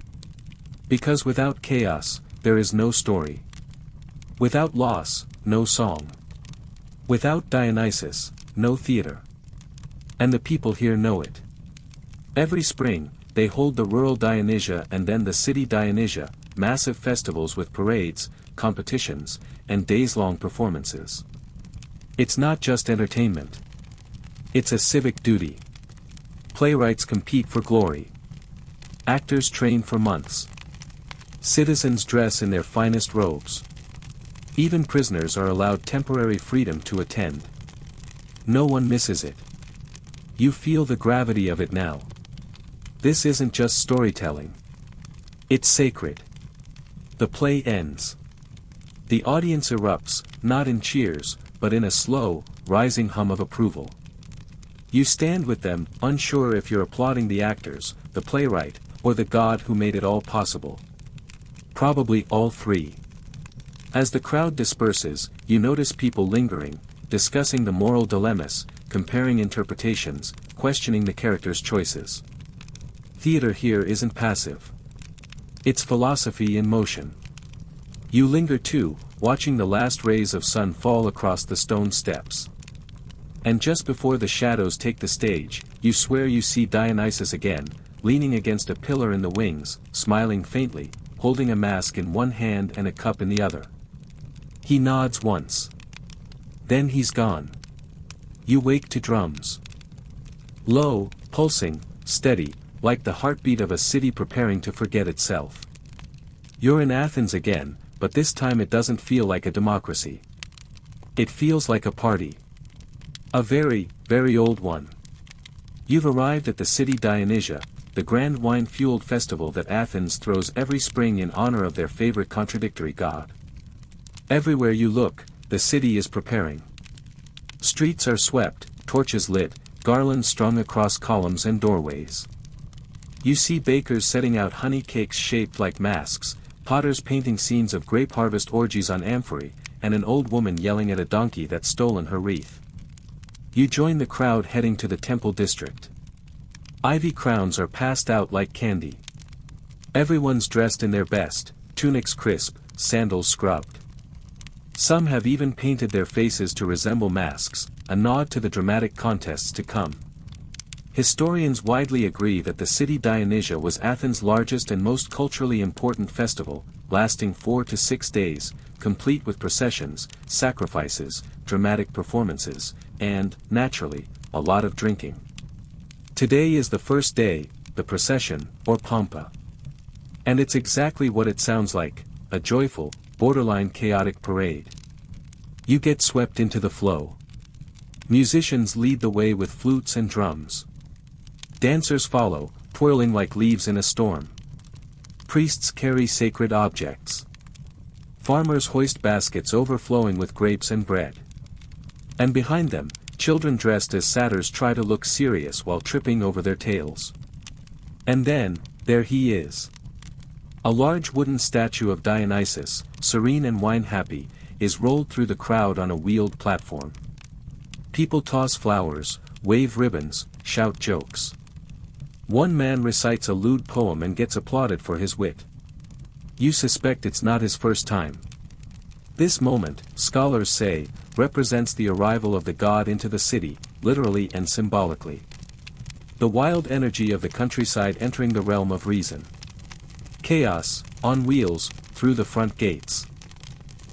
Speaker 1: Because without chaos, there is no story. Without loss, no song. Without Dionysus, no theater. And the people here know it. Every spring, they hold the rural Dionysia and then the city Dionysia, massive festivals with parades, competitions, and days-long performances. It's not just entertainment. It's a civic duty. Playwrights compete for glory. Actors train for months. Citizens dress in their finest robes. Even prisoners are allowed temporary freedom to attend. No one misses it. You feel the gravity of it now. This isn't just storytelling. It's sacred. The play ends. The audience erupts, not in cheers, but in a slow, rising hum of approval. You stand with them, unsure if you're applauding the actors, the playwright, or the god who made it all possible. Probably all three. As the crowd disperses, you notice people lingering, discussing the moral dilemmas, comparing interpretations, questioning the characters' choices. Theater here isn't passive. It's philosophy in motion. You linger too, watching the last rays of sun fall across the stone steps. And just before the shadows take the stage, you swear you see Dionysus again, leaning against a pillar in the wings, smiling faintly, holding a mask in one hand and a cup in the other. He nods once. Then he's gone. You wake to drums. Low, pulsing, steady, like the heartbeat of a city preparing to forget itself. You're in Athens again, but this time it doesn't feel like a democracy. It feels like a party. A very, very old one. You've arrived at the city Dionysia, the grand wine-fueled festival that Athens throws every spring in honor of their favorite contradictory god. Everywhere you look, the city is preparing. Streets are swept, torches lit, garlands strung across columns and doorways. You see bakers setting out honey cakes shaped like masks, potters painting scenes of grape harvest orgies on amphorae, and an old woman yelling at a donkey that's stolen her wreath. You join the crowd heading to the temple district. Ivy crowns are passed out like candy. Everyone's dressed in their best, tunics crisp, sandals scrubbed. Some have even painted their faces to resemble masks, a nod to the dramatic contests to come. Historians widely agree that the city Dionysia was Athens' largest and most culturally important festival, lasting 4 to 6 days, complete with processions, sacrifices, dramatic performances, and, naturally, a lot of drinking. Today is the first day, the procession, or Pompa. And it's exactly what it sounds like, a joyful, borderline chaotic parade. You get swept into the flow. Musicians lead the way with flutes and drums. Dancers follow, twirling like leaves in a storm. Priests carry sacred objects. Farmers hoist baskets overflowing with grapes and bread. And behind them, children dressed as satyrs try to look serious while tripping over their tails. And then, there he is. A large wooden statue of Dionysus, serene and wine-happy, is rolled through the crowd on a wheeled platform. People toss flowers, wave ribbons, shout jokes. One man recites a lewd poem and gets applauded for his wit. You suspect it's not his first time. This moment, scholars say, represents the arrival of the god into the city, literally and symbolically. The wild energy of the countryside entering the realm of reason. Chaos, on wheels, through the front gates.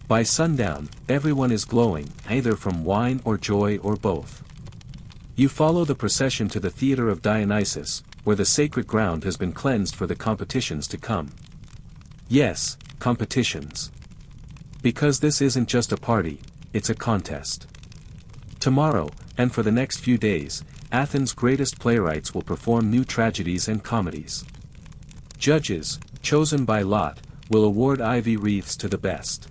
Speaker 1: By sundown, everyone is glowing, either from wine or joy or both. You follow the procession to the theater of Dionysus, where the sacred ground has been cleansed for the competitions to come. Yes, competitions. Because this isn't just a party, it's a contest. Tomorrow, and for the next few days, Athens' greatest playwrights will perform new tragedies and comedies. Judges, chosen by lot, will award ivy wreaths to the best.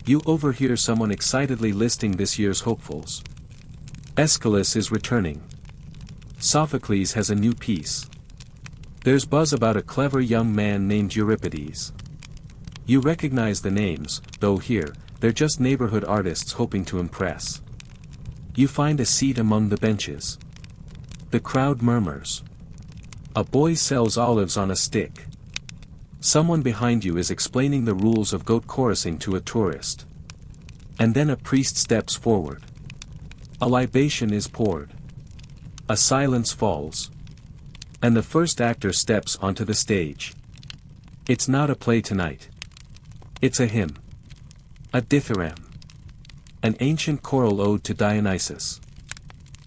Speaker 1: You overhear someone excitedly listing this year's hopefuls. Aeschylus is returning. Sophocles has a new piece. There's buzz about a clever young man named Euripides. You recognize the names, though here, they're just neighborhood artists hoping to impress. You find a seat among the benches. The crowd murmurs. A boy sells olives on a stick. Someone behind you is explaining the rules of goat chorusing to a tourist. And then a priest steps forward. A libation is poured. A silence falls. And the first actor steps onto the stage. It's not a play tonight. It's a hymn. A dithyramb. An ancient choral ode to Dionysus.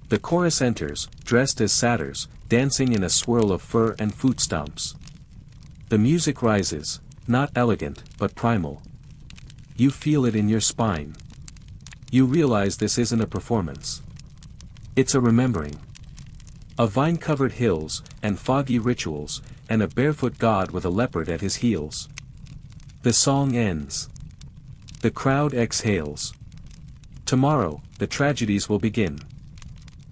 Speaker 1: The chorus enters, dressed as satyrs, dancing in a swirl of fur and foot stomps. The music rises, not elegant, but primal. You feel it in your spine. You realize this isn't a performance. It's a remembering. Of vine-covered hills, and foggy rituals, and a barefoot god with a leopard at his heels. The song ends. The crowd exhales. Tomorrow, the tragedies will begin.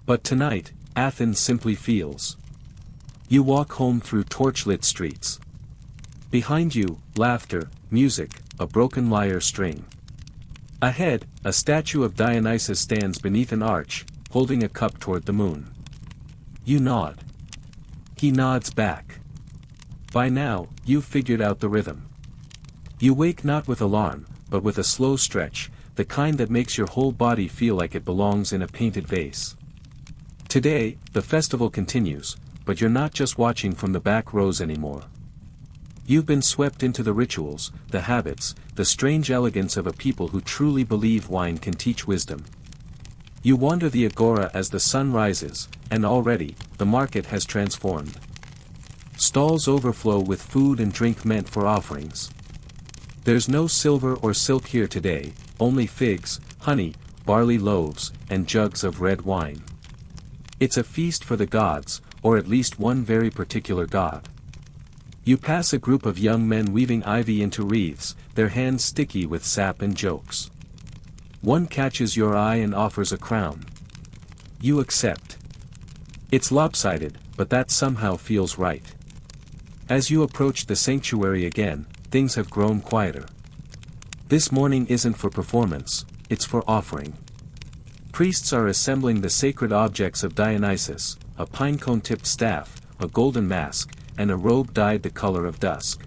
Speaker 1: But tonight, Athens simply feels. You walk home through torchlit streets. Behind you, laughter, music, a broken lyre string. Ahead, a statue of Dionysus stands beneath an arch, holding a cup toward the moon. You nod. He nods back. By now, you've figured out the rhythm. You wake not with alarm, but with a slow stretch, the kind that makes your whole body feel like it belongs in a painted vase. Today, the festival continues, but you're not just watching from the back rows anymore. You've been swept into the rituals, the habits, the strange elegance of a people who truly believe wine can teach wisdom. You wander the agora as the sun rises, and already, the market has transformed. Stalls overflow with food and drink meant for offerings. There's no silver or silk here today, only figs, honey, barley loaves, and jugs of red wine. It's a feast for the gods, or at least one very particular god. You pass a group of young men weaving ivy into wreaths, their hands sticky with sap and jokes. One catches your eye and offers a crown. You accept. It's lopsided, but that somehow feels right. As you approach the sanctuary again, things have grown quieter. This morning isn't for performance, it's for offering. Priests are assembling the sacred objects of Dionysus, a pinecone-tipped staff, a golden mask, and a robe dyed the color of dusk.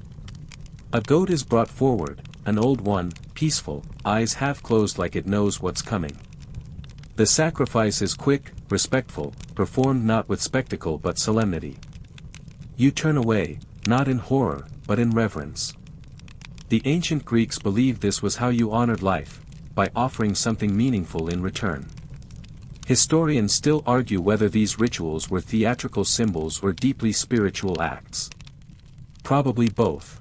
Speaker 1: A goat is brought forward, an old one, peaceful, eyes half closed like it knows what's coming. The sacrifice is quick, respectful, performed not with spectacle but solemnity. You turn away, not in horror, but in reverence. The ancient Greeks believed this was how you honored life, by offering something meaningful in return. Historians still argue whether these rituals were theatrical symbols or deeply spiritual acts. Probably both.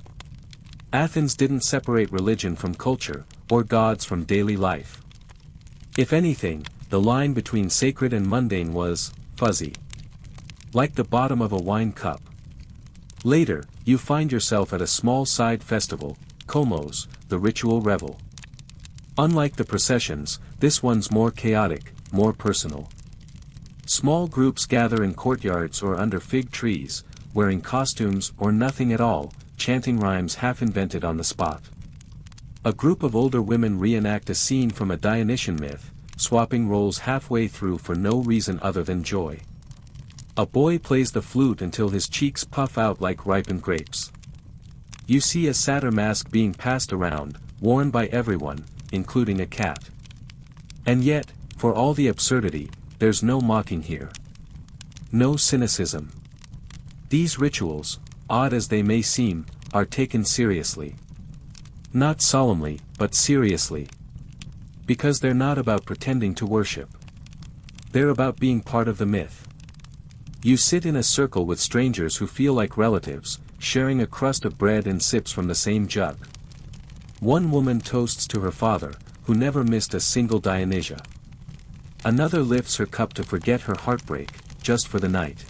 Speaker 1: Athens didn't separate religion from culture, or gods from daily life. If anything, the line between sacred and mundane was fuzzy. Like the bottom of a wine cup. Later, you find yourself at a small side festival, Komos, the ritual revel. Unlike the processions, this one's more chaotic, more personal. Small groups gather in courtyards or under fig trees, wearing costumes or nothing at all, chanting rhymes half-invented on the spot. A group of older women reenact a scene from a Dionysian myth, swapping roles halfway through for no reason other than joy. A boy plays the flute until his cheeks puff out like ripened grapes. You see a satyr mask being passed around, worn by everyone, including a cat. And yet, for all the absurdity, there's no mocking here. No cynicism. These rituals, odd as they may seem, are taken seriously. Not solemnly, but seriously. Because they're not about pretending to worship. They're about being part of the myth. You sit in a circle with strangers who feel like relatives, sharing a crust of bread and sips from the same jug. One woman toasts to her father, who never missed a single Dionysia. Another lifts her cup to forget her heartbreak, just for the night.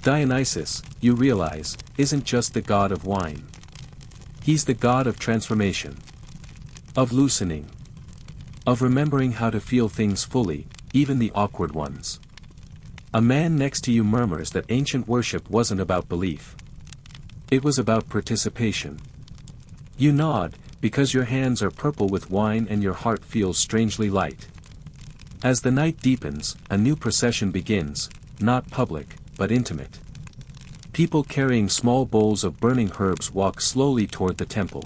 Speaker 1: Dionysus, you realize, isn't just the god of wine. He's the god of transformation. Of loosening. Of remembering how to feel things fully, even the awkward ones. A man next to you murmurs that ancient worship wasn't about belief. It was about participation. You nod, because your hands are purple with wine and your heart feels strangely light. As the night deepens, a new procession begins, not public, but intimate. People carrying small bowls of burning herbs walk slowly toward the temple.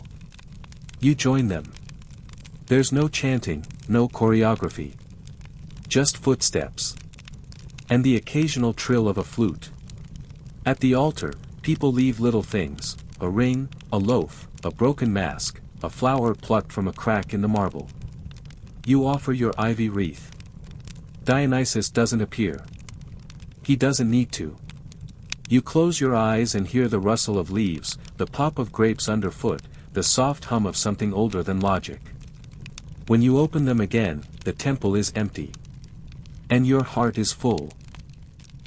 Speaker 1: You join them. There's no chanting, no choreography. Just footsteps. And the occasional trill of a flute. At the altar, people leave little things, a ring, a loaf, a broken mask, a flower plucked from a crack in the marble. You offer your ivy wreath. Dionysus doesn't appear. He doesn't need to. You close your eyes and hear the rustle of leaves, the pop of grapes underfoot, the soft hum of something older than logic. When you open them again, the temple is empty. And your heart is full.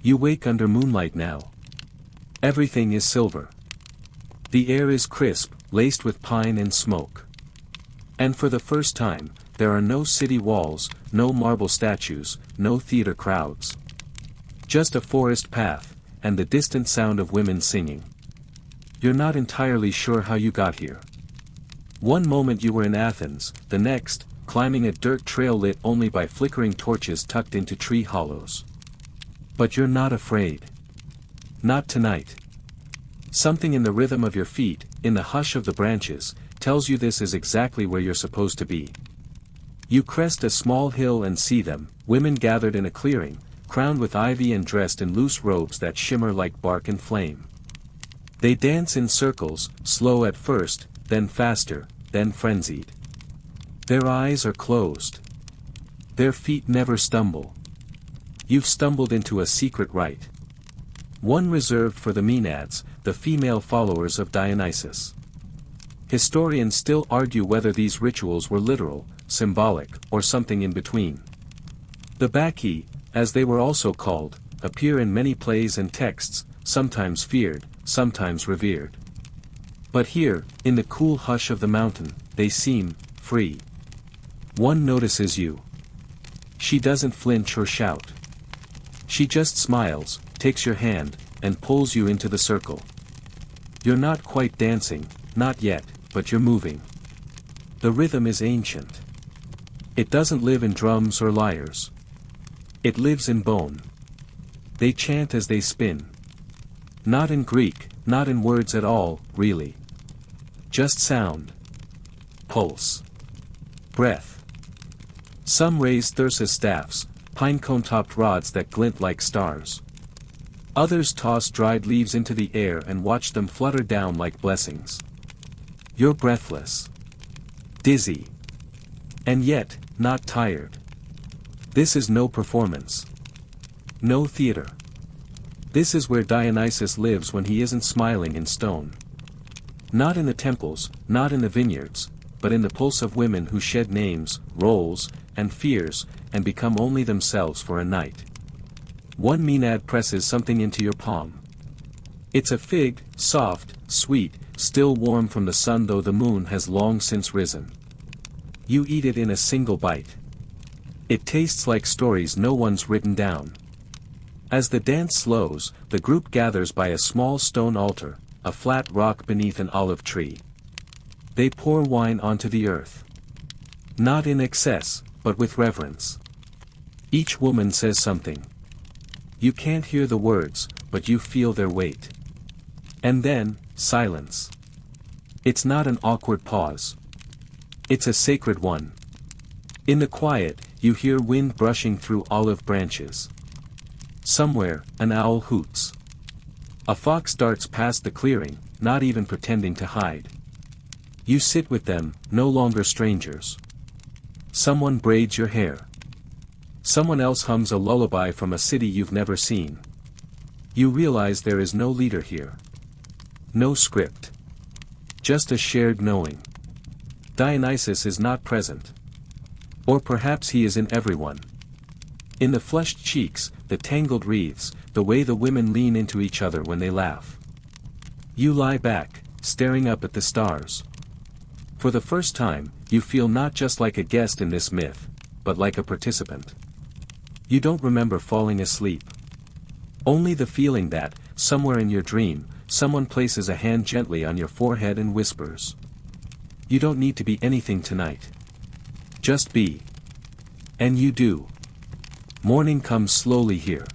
Speaker 1: You wake under moonlight now. Everything is silver. The air is crisp, laced with pine and smoke. And for the first time, there are no city walls, no marble statues, no theater crowds. Just a forest path, and the distant sound of women singing. You're not entirely sure how you got here. One moment you were in Athens, the next, climbing a dirt trail lit only by flickering torches tucked into tree hollows. But you're not afraid. Not tonight. Something in the rhythm of your feet, in the hush of the branches, tells you this is exactly where you're supposed to be. You crest a small hill and see them, women gathered in a clearing, crowned with ivy and dressed in loose robes that shimmer like bark and flame. They dance in circles, slow at first, then faster, then frenzied. Their eyes are closed. Their feet never stumble. You've stumbled into a secret rite. One reserved for the Maenads, the female followers of Dionysus. Historians still argue whether these rituals were literal, symbolic, or something in between. The Bacchae, as they were also called, appear in many plays and texts, sometimes feared, sometimes revered. But here, in the cool hush of the mountain, they seem free. One notices you. She doesn't flinch or shout. She just smiles, takes your hand, and pulls you into the circle. You're not quite dancing, not yet, but you're moving. The rhythm is ancient. It doesn't live in drums or lyres. It lives in bone. They chant as they spin. Not in Greek, not in words at all, really. Just sound. Pulse. Breath. Some raise thyrsus staffs, pine-cone-topped rods that glint like stars. Others toss dried leaves into the air and watch them flutter down like blessings. You're breathless. Dizzy. And yet, not tired. This is no performance. No theater. This is where Dionysus lives when he isn't smiling in stone. Not in the temples, not in the vineyards, but in the pulse of women who shed names, roles, and fears, and become only themselves for a night. One Maenad presses something into your palm. It's a fig, soft, sweet, still warm from the sun though the moon has long since risen. You eat it in a single bite. It tastes like stories no one's written down. As the dance slows, the group gathers by a small stone altar, a flat rock beneath an olive tree. They pour wine onto the earth. Not in excess, but with reverence. Each woman says something. You can't hear the words, but you feel their weight. And then, silence. It's not an awkward pause. It's a sacred one. In the quiet, you hear wind brushing through olive branches. Somewhere, an owl hoots. A fox darts past the clearing, not even pretending to hide. You sit with them, no longer strangers. Someone braids your hair. Someone else hums a lullaby from a city you've never seen. You realize there is no leader here. No script. Just a shared knowing. Dionysus is not present. Or perhaps he is in everyone. In the flushed cheeks, the tangled wreaths, the way the women lean into each other when they laugh. You lie back, staring up at the stars. For the first time, you feel not just like a guest in this myth, but like a participant. You don't remember falling asleep. Only the feeling that, somewhere in your dream, someone places a hand gently on your forehead and whispers. You don't need to be anything tonight. Just be. And you do. Morning comes slowly here.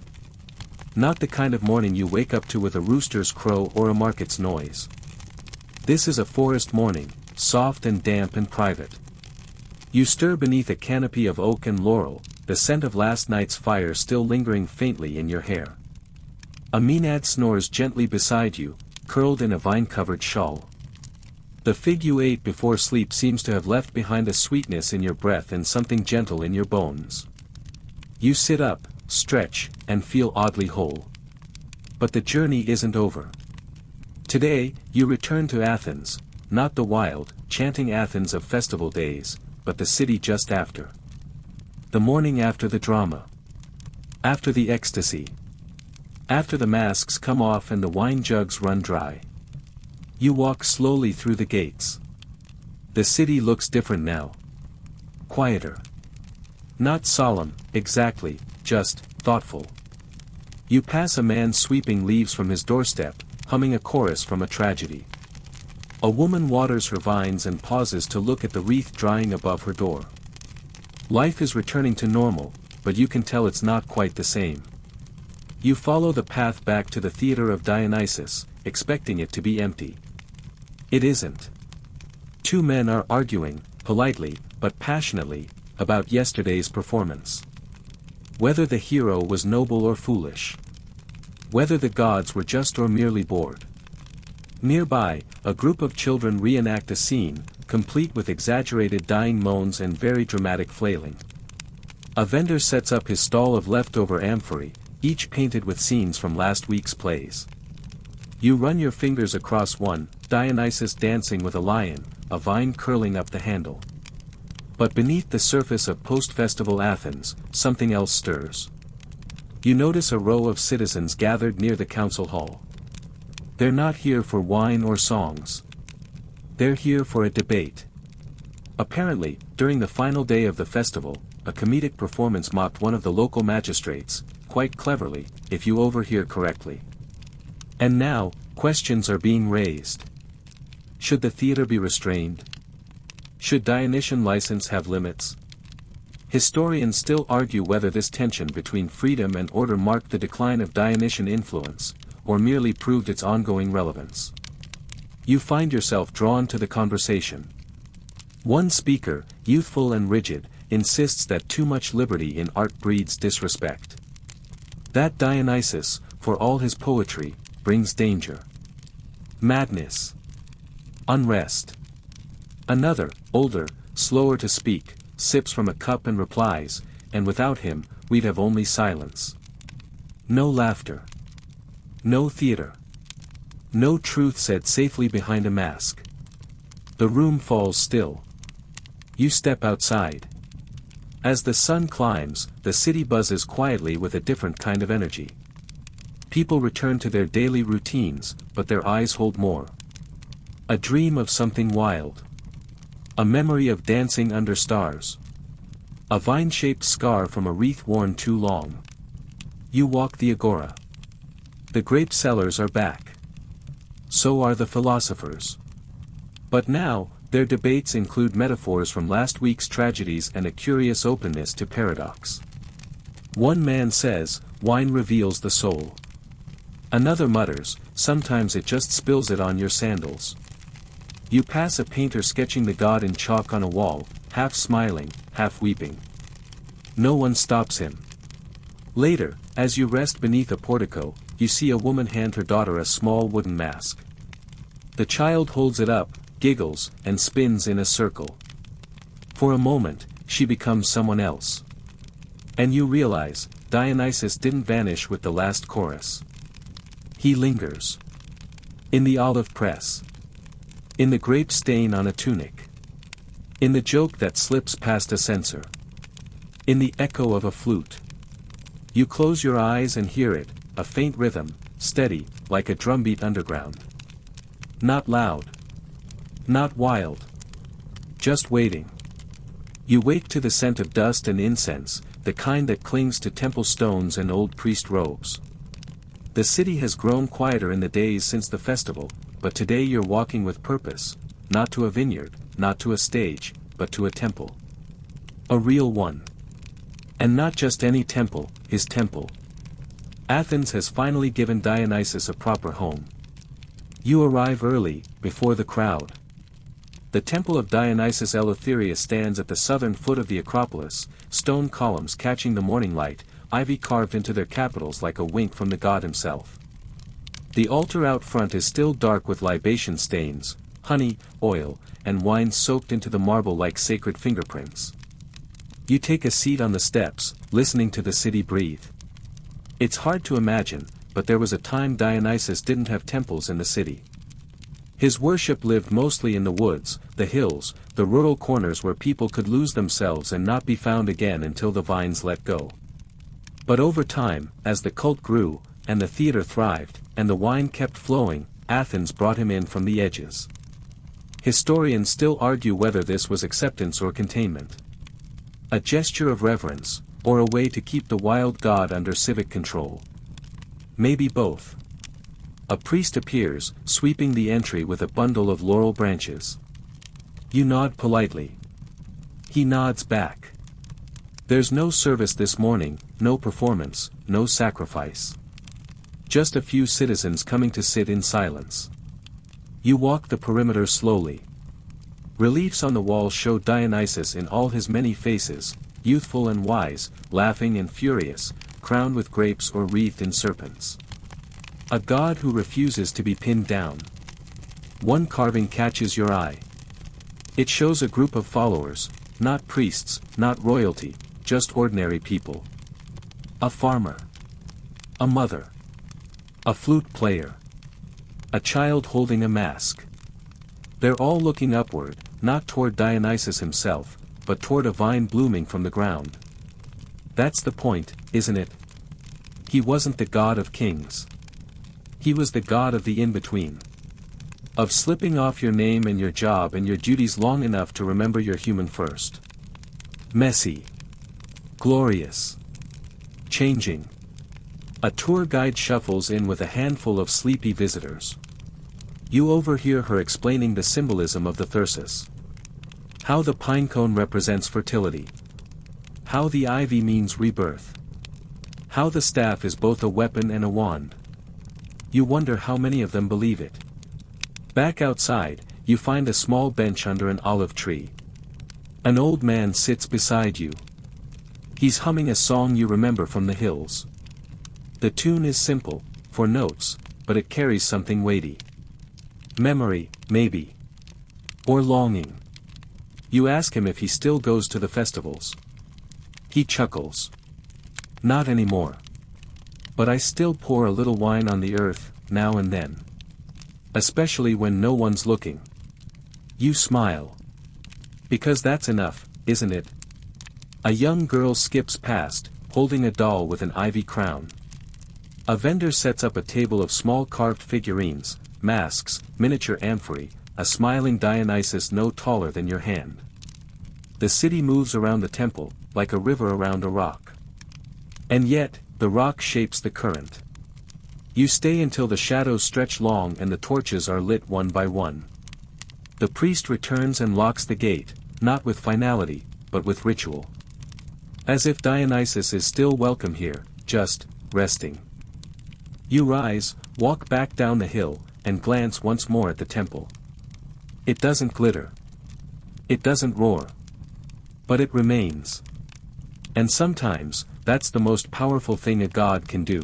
Speaker 1: Not the kind of morning you wake up to with a rooster's crow or a market's noise. This is a forest morning, soft and damp and private. You stir beneath a canopy of oak and laurel, the scent of last night's fire still lingering faintly in your hair. A Maenad snores gently beside you, curled in a vine-covered shawl. The fig you ate before sleep seems to have left behind a sweetness in your breath and something gentle in your bones. You sit up, stretch, and feel oddly whole. But the journey isn't over. Today, you return to Athens, not the wild, chanting Athens of festival days, but the city just after. The morning after the drama. After the ecstasy. After the masks come off and the wine jugs run dry. You walk slowly through the gates. The city looks different now. Quieter. Not solemn, exactly, just thoughtful. You pass a man sweeping leaves from his doorstep, humming a chorus from a tragedy. A woman waters her vines and pauses to look at the wreath drying above her door. Life is returning to normal, but you can tell it's not quite the same. You follow the path back to the theater of Dionysus, expecting it to be empty. It isn't. Two men are arguing, politely, but passionately, about yesterday's performance. Whether the hero was noble or foolish. Whether the gods were just or merely bored. Nearby, a group of children reenact a scene, complete with exaggerated dying moans and very dramatic flailing. A vendor sets up his stall of leftover amphorae, each painted with scenes from last week's plays. You run your fingers across one, Dionysus dancing with a lion, a vine curling up the handle. But beneath the surface of post-festival Athens, something else stirs. You notice a row of citizens gathered near the council hall. They're not here for wine or songs. They're here for a debate. Apparently, during the final day of the festival, a comedic performance mocked one of the local magistrates, quite cleverly, if you overhear correctly. And now, questions are being raised. Should the theater be restrained? Should Dionysian license have limits? Historians still argue whether this tension between freedom and order marked the decline of Dionysian influence, or merely proved its ongoing relevance. You find yourself drawn to the conversation. One speaker, youthful and rigid, insists that too much liberty in art breeds disrespect. That Dionysus, for all his poetry, brings danger. Madness. Unrest. Another, older, slower to speak, sips from a cup and replies, and without him, we'd have only silence. No laughter. No theater. No truth said safely behind a mask. The room falls still. You step outside. As the sun climbs, the city buzzes quietly with a different kind of energy. People return to their daily routines, but their eyes hold more. A dream of something wild. A memory of dancing under stars. A vine-shaped scar from a wreath worn too long. You walk the agora. The grape sellers are back. So are the philosophers. But now, their debates include metaphors from last week's tragedies and a curious openness to paradox. One man says, wine reveals the soul. Another mutters, sometimes it just spills it on your sandals. You pass a painter sketching the god in chalk on a wall, half smiling, half weeping. No one stops him. Later, as you rest beneath a portico, you see a woman hand her daughter a small wooden mask. The child holds it up, giggles, and spins in a circle. For a moment, she becomes someone else. And you realize, Dionysus didn't vanish with the last chorus. He lingers. In the olive press. In the grape stain on a tunic. In the joke that slips past a censer. In the echo of a flute. You close your eyes and hear it, a faint rhythm, steady, like a drumbeat underground. Not loud. Not wild. Just waiting. You wake to the scent of dust and incense, the kind that clings to temple stones and old priest robes. The city has grown quieter in the days since the festival, but today you're walking with purpose, not to a vineyard, not to a stage, but to a temple. A real one. And not just any temple, his temple. Athens has finally given Dionysus a proper home. You arrive early, before the crowd. The temple of Dionysus Eleutheria stands at the southern foot of the Acropolis, stone columns catching the morning light, ivy carved into their capitals like a wink from the god himself. The altar out front is still dark with libation stains, honey, oil, and wine soaked into the marble like sacred fingerprints. You take a seat on the steps, listening to the city breathe. It's hard to imagine, but there was a time Dionysus didn't have temples in the city. His worship lived mostly in the woods, the hills, the rural corners where people could lose themselves and not be found again until the vines let go. But over time, as the cult grew, and the theater thrived, and the wine kept flowing, Athens brought him in from the edges. Historians still argue whether this was acceptance or containment. A gesture of reverence, or a way to keep the wild god under civic control. Maybe both. A priest appears, sweeping the entry with a bundle of laurel branches. You nod politely. He nods back. There's no service this morning, no performance, no sacrifice. Just a few citizens coming to sit in silence. You walk the perimeter slowly. Reliefs on the wall show Dionysus in all his many faces, youthful and wise, laughing and furious, crowned with grapes or wreathed in serpents. A god who refuses to be pinned down. One carving catches your eye. It shows a group of followers, not priests, not royalty, just ordinary people. A farmer. A mother. A flute player. A child holding a mask. They're all looking upward, not toward Dionysus himself, but toward a vine blooming from the ground. That's the point, isn't it? He wasn't the god of kings. He was the god of the in-between. Of slipping off your name and your job and your duties long enough to remember you're human first. Messy. Glorious. Changing. A tour guide shuffles in with a handful of sleepy visitors. You overhear her explaining the symbolism of the thyrsus. How the pinecone represents fertility. How the ivy means rebirth. How the staff is both a weapon and a wand. You wonder how many of them believe it. Back outside, you find a small bench under an olive tree. An old man sits beside you. He's humming a song you remember from the hills. The tune is simple, for notes, but it carries something weighty. Memory, maybe. Or longing. You ask him if he still goes to the festivals. He chuckles. Not anymore. But I still pour a little wine on the earth, now and then. Especially when no one's looking. You smile. Because that's enough, isn't it? A young girl skips past, holding a doll with an ivy crown. A vendor sets up a table of small carved figurines, masks, miniature amphorae, a smiling Dionysus no taller than your hand. The city moves around the temple, like a river around a rock. And yet, the rock shapes the current. You stay until the shadows stretch long and the torches are lit one by one. The priest returns and locks the gate, not with finality, but with ritual. As if Dionysus is still welcome here, just resting. You rise, walk back down the hill, and glance once more at the temple. It doesn't glitter. It doesn't roar. But it remains. And sometimes, that's the most powerful thing a god can do.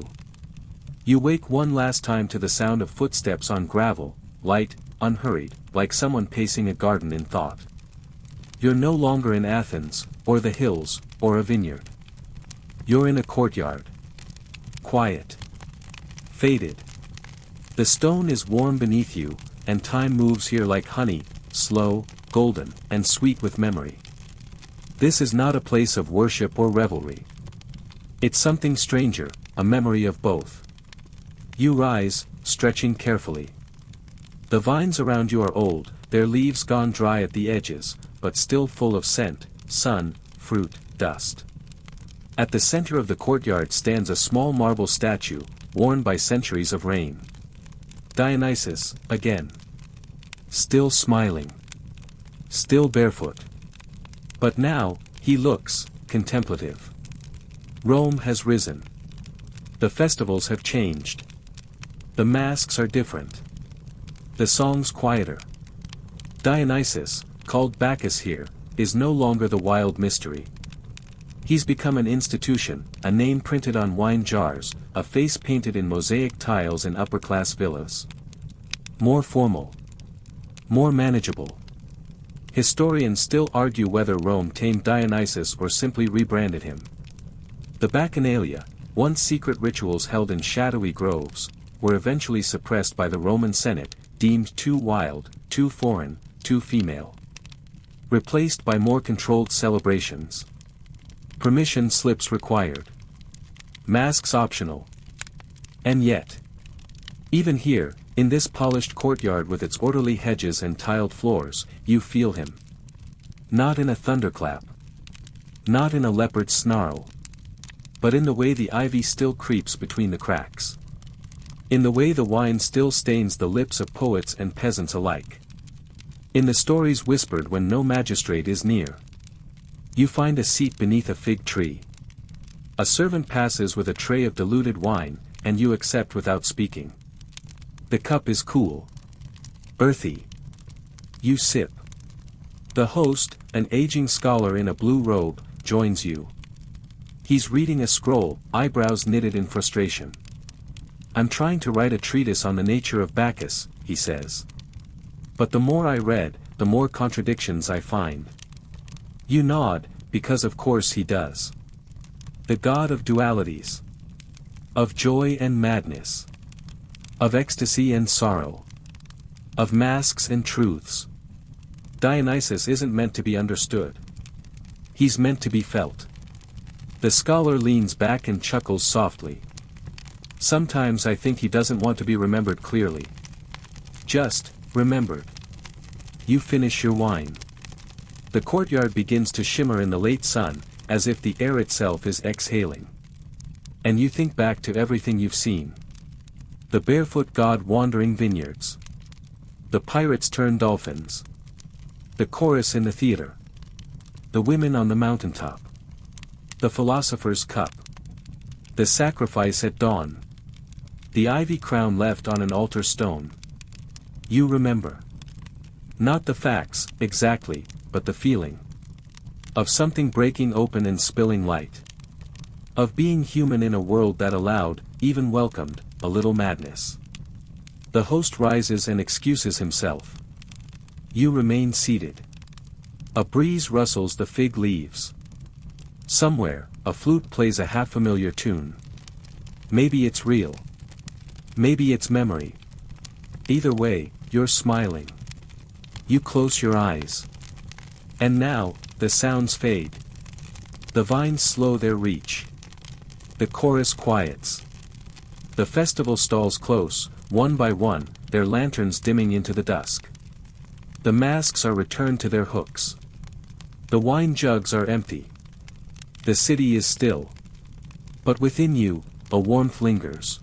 Speaker 1: You wake one last time to the sound of footsteps on gravel, light, unhurried, like someone pacing a garden in thought. You're no longer in Athens, or the hills, or a vineyard. You're in a courtyard. Quiet. Faded. The stone is warm beneath you, and time moves here like honey, slow, golden, and sweet with memory. This is not a place of worship or revelry. It's something stranger, a memory of both. You rise, stretching carefully. The vines around you are old, their leaves gone dry at the edges, but still full of scent, sun, fruit, dust. At the center of the courtyard stands a small marble statue, worn by centuries of rain. Dionysus, again. Still smiling. Still barefoot. But now, he looks contemplative. Rome has risen. The festivals have changed. The masks are different. The songs quieter. Dionysus, called Bacchus here, is no longer the wild mystery. He's become an institution, a name printed on wine jars, a face painted in mosaic tiles in upper-class villas. More formal. More manageable. Historians still argue whether Rome tamed Dionysus or simply rebranded him. The Bacchanalia, once secret rituals held in shadowy groves, were eventually suppressed by the Roman Senate, deemed too wild, too foreign, too female. Replaced by more controlled celebrations. Permission slips required. Masks optional. And yet. Even here, in this polished courtyard with its orderly hedges and tiled floors, you feel him. Not in a thunderclap. Not in a leopard's snarl. But in the way the ivy still creeps between the cracks. In the way the wine still stains the lips of poets and peasants alike. In the stories whispered when no magistrate is near. You find a seat beneath a fig tree. A servant passes with a tray of diluted wine, and you accept without speaking. The cup is cool. Earthy. You sip. The host, an aging scholar in a blue robe, joins you. He's reading a scroll, eyebrows knitted in frustration. I'm trying to write a treatise on the nature of Bacchus, he says. But the more I read, the more contradictions I find. You nod, because of course he does. The god of dualities. Of joy and madness. Of ecstasy and sorrow. Of masks and truths. Dionysus isn't meant to be understood. He's meant to be felt. The scholar leans back and chuckles softly. Sometimes I think he doesn't want to be remembered clearly. Just, remembered. You finish your wine. The courtyard begins to shimmer in the late sun, as if the air itself is exhaling. And you think back to everything you've seen. The barefoot god wandering vineyards. The pirates turned dolphins. The chorus in the theater. The women on the mountaintop. The philosopher's cup. The sacrifice at dawn. The ivy crown left on an altar stone. You remember. Not the facts, exactly, but the feeling. Of something breaking open and spilling light. Of being human in a world that allowed, even welcomed, a little madness. The host rises and excuses himself. You remain seated. A breeze rustles the fig leaves. Somewhere, a flute plays a half-familiar tune. Maybe it's real. Maybe it's memory. Either way, you're smiling. You close your eyes. And now, the sounds fade. The vines slow their reach. The chorus quiets. The festival stalls close, one by one, their lanterns dimming into the dusk. The masks are returned to their hooks. The wine jugs are empty. The city is still. But within you, a warmth lingers.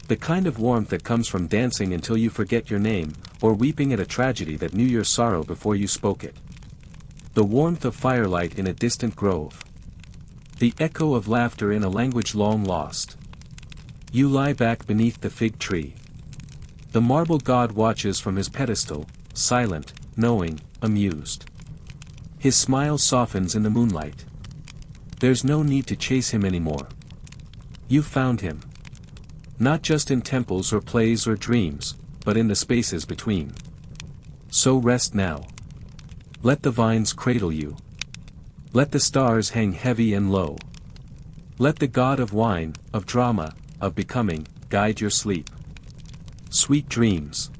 Speaker 1: The kind of warmth that comes from dancing until you forget your name, or weeping at a tragedy that knew your sorrow before you spoke it. The warmth of firelight in a distant grove. The echo of laughter in a language long lost. You lie back beneath the fig tree. The marble god watches from his pedestal, silent, knowing, amused. His smile softens in the moonlight. There's no need to chase him anymore. You found him. Not just in temples or plays or dreams, but in the spaces between. So rest now. Let the vines cradle you. Let the stars hang heavy and low. Let the god of wine, of drama, of becoming, guide your sleep. Sweet dreams.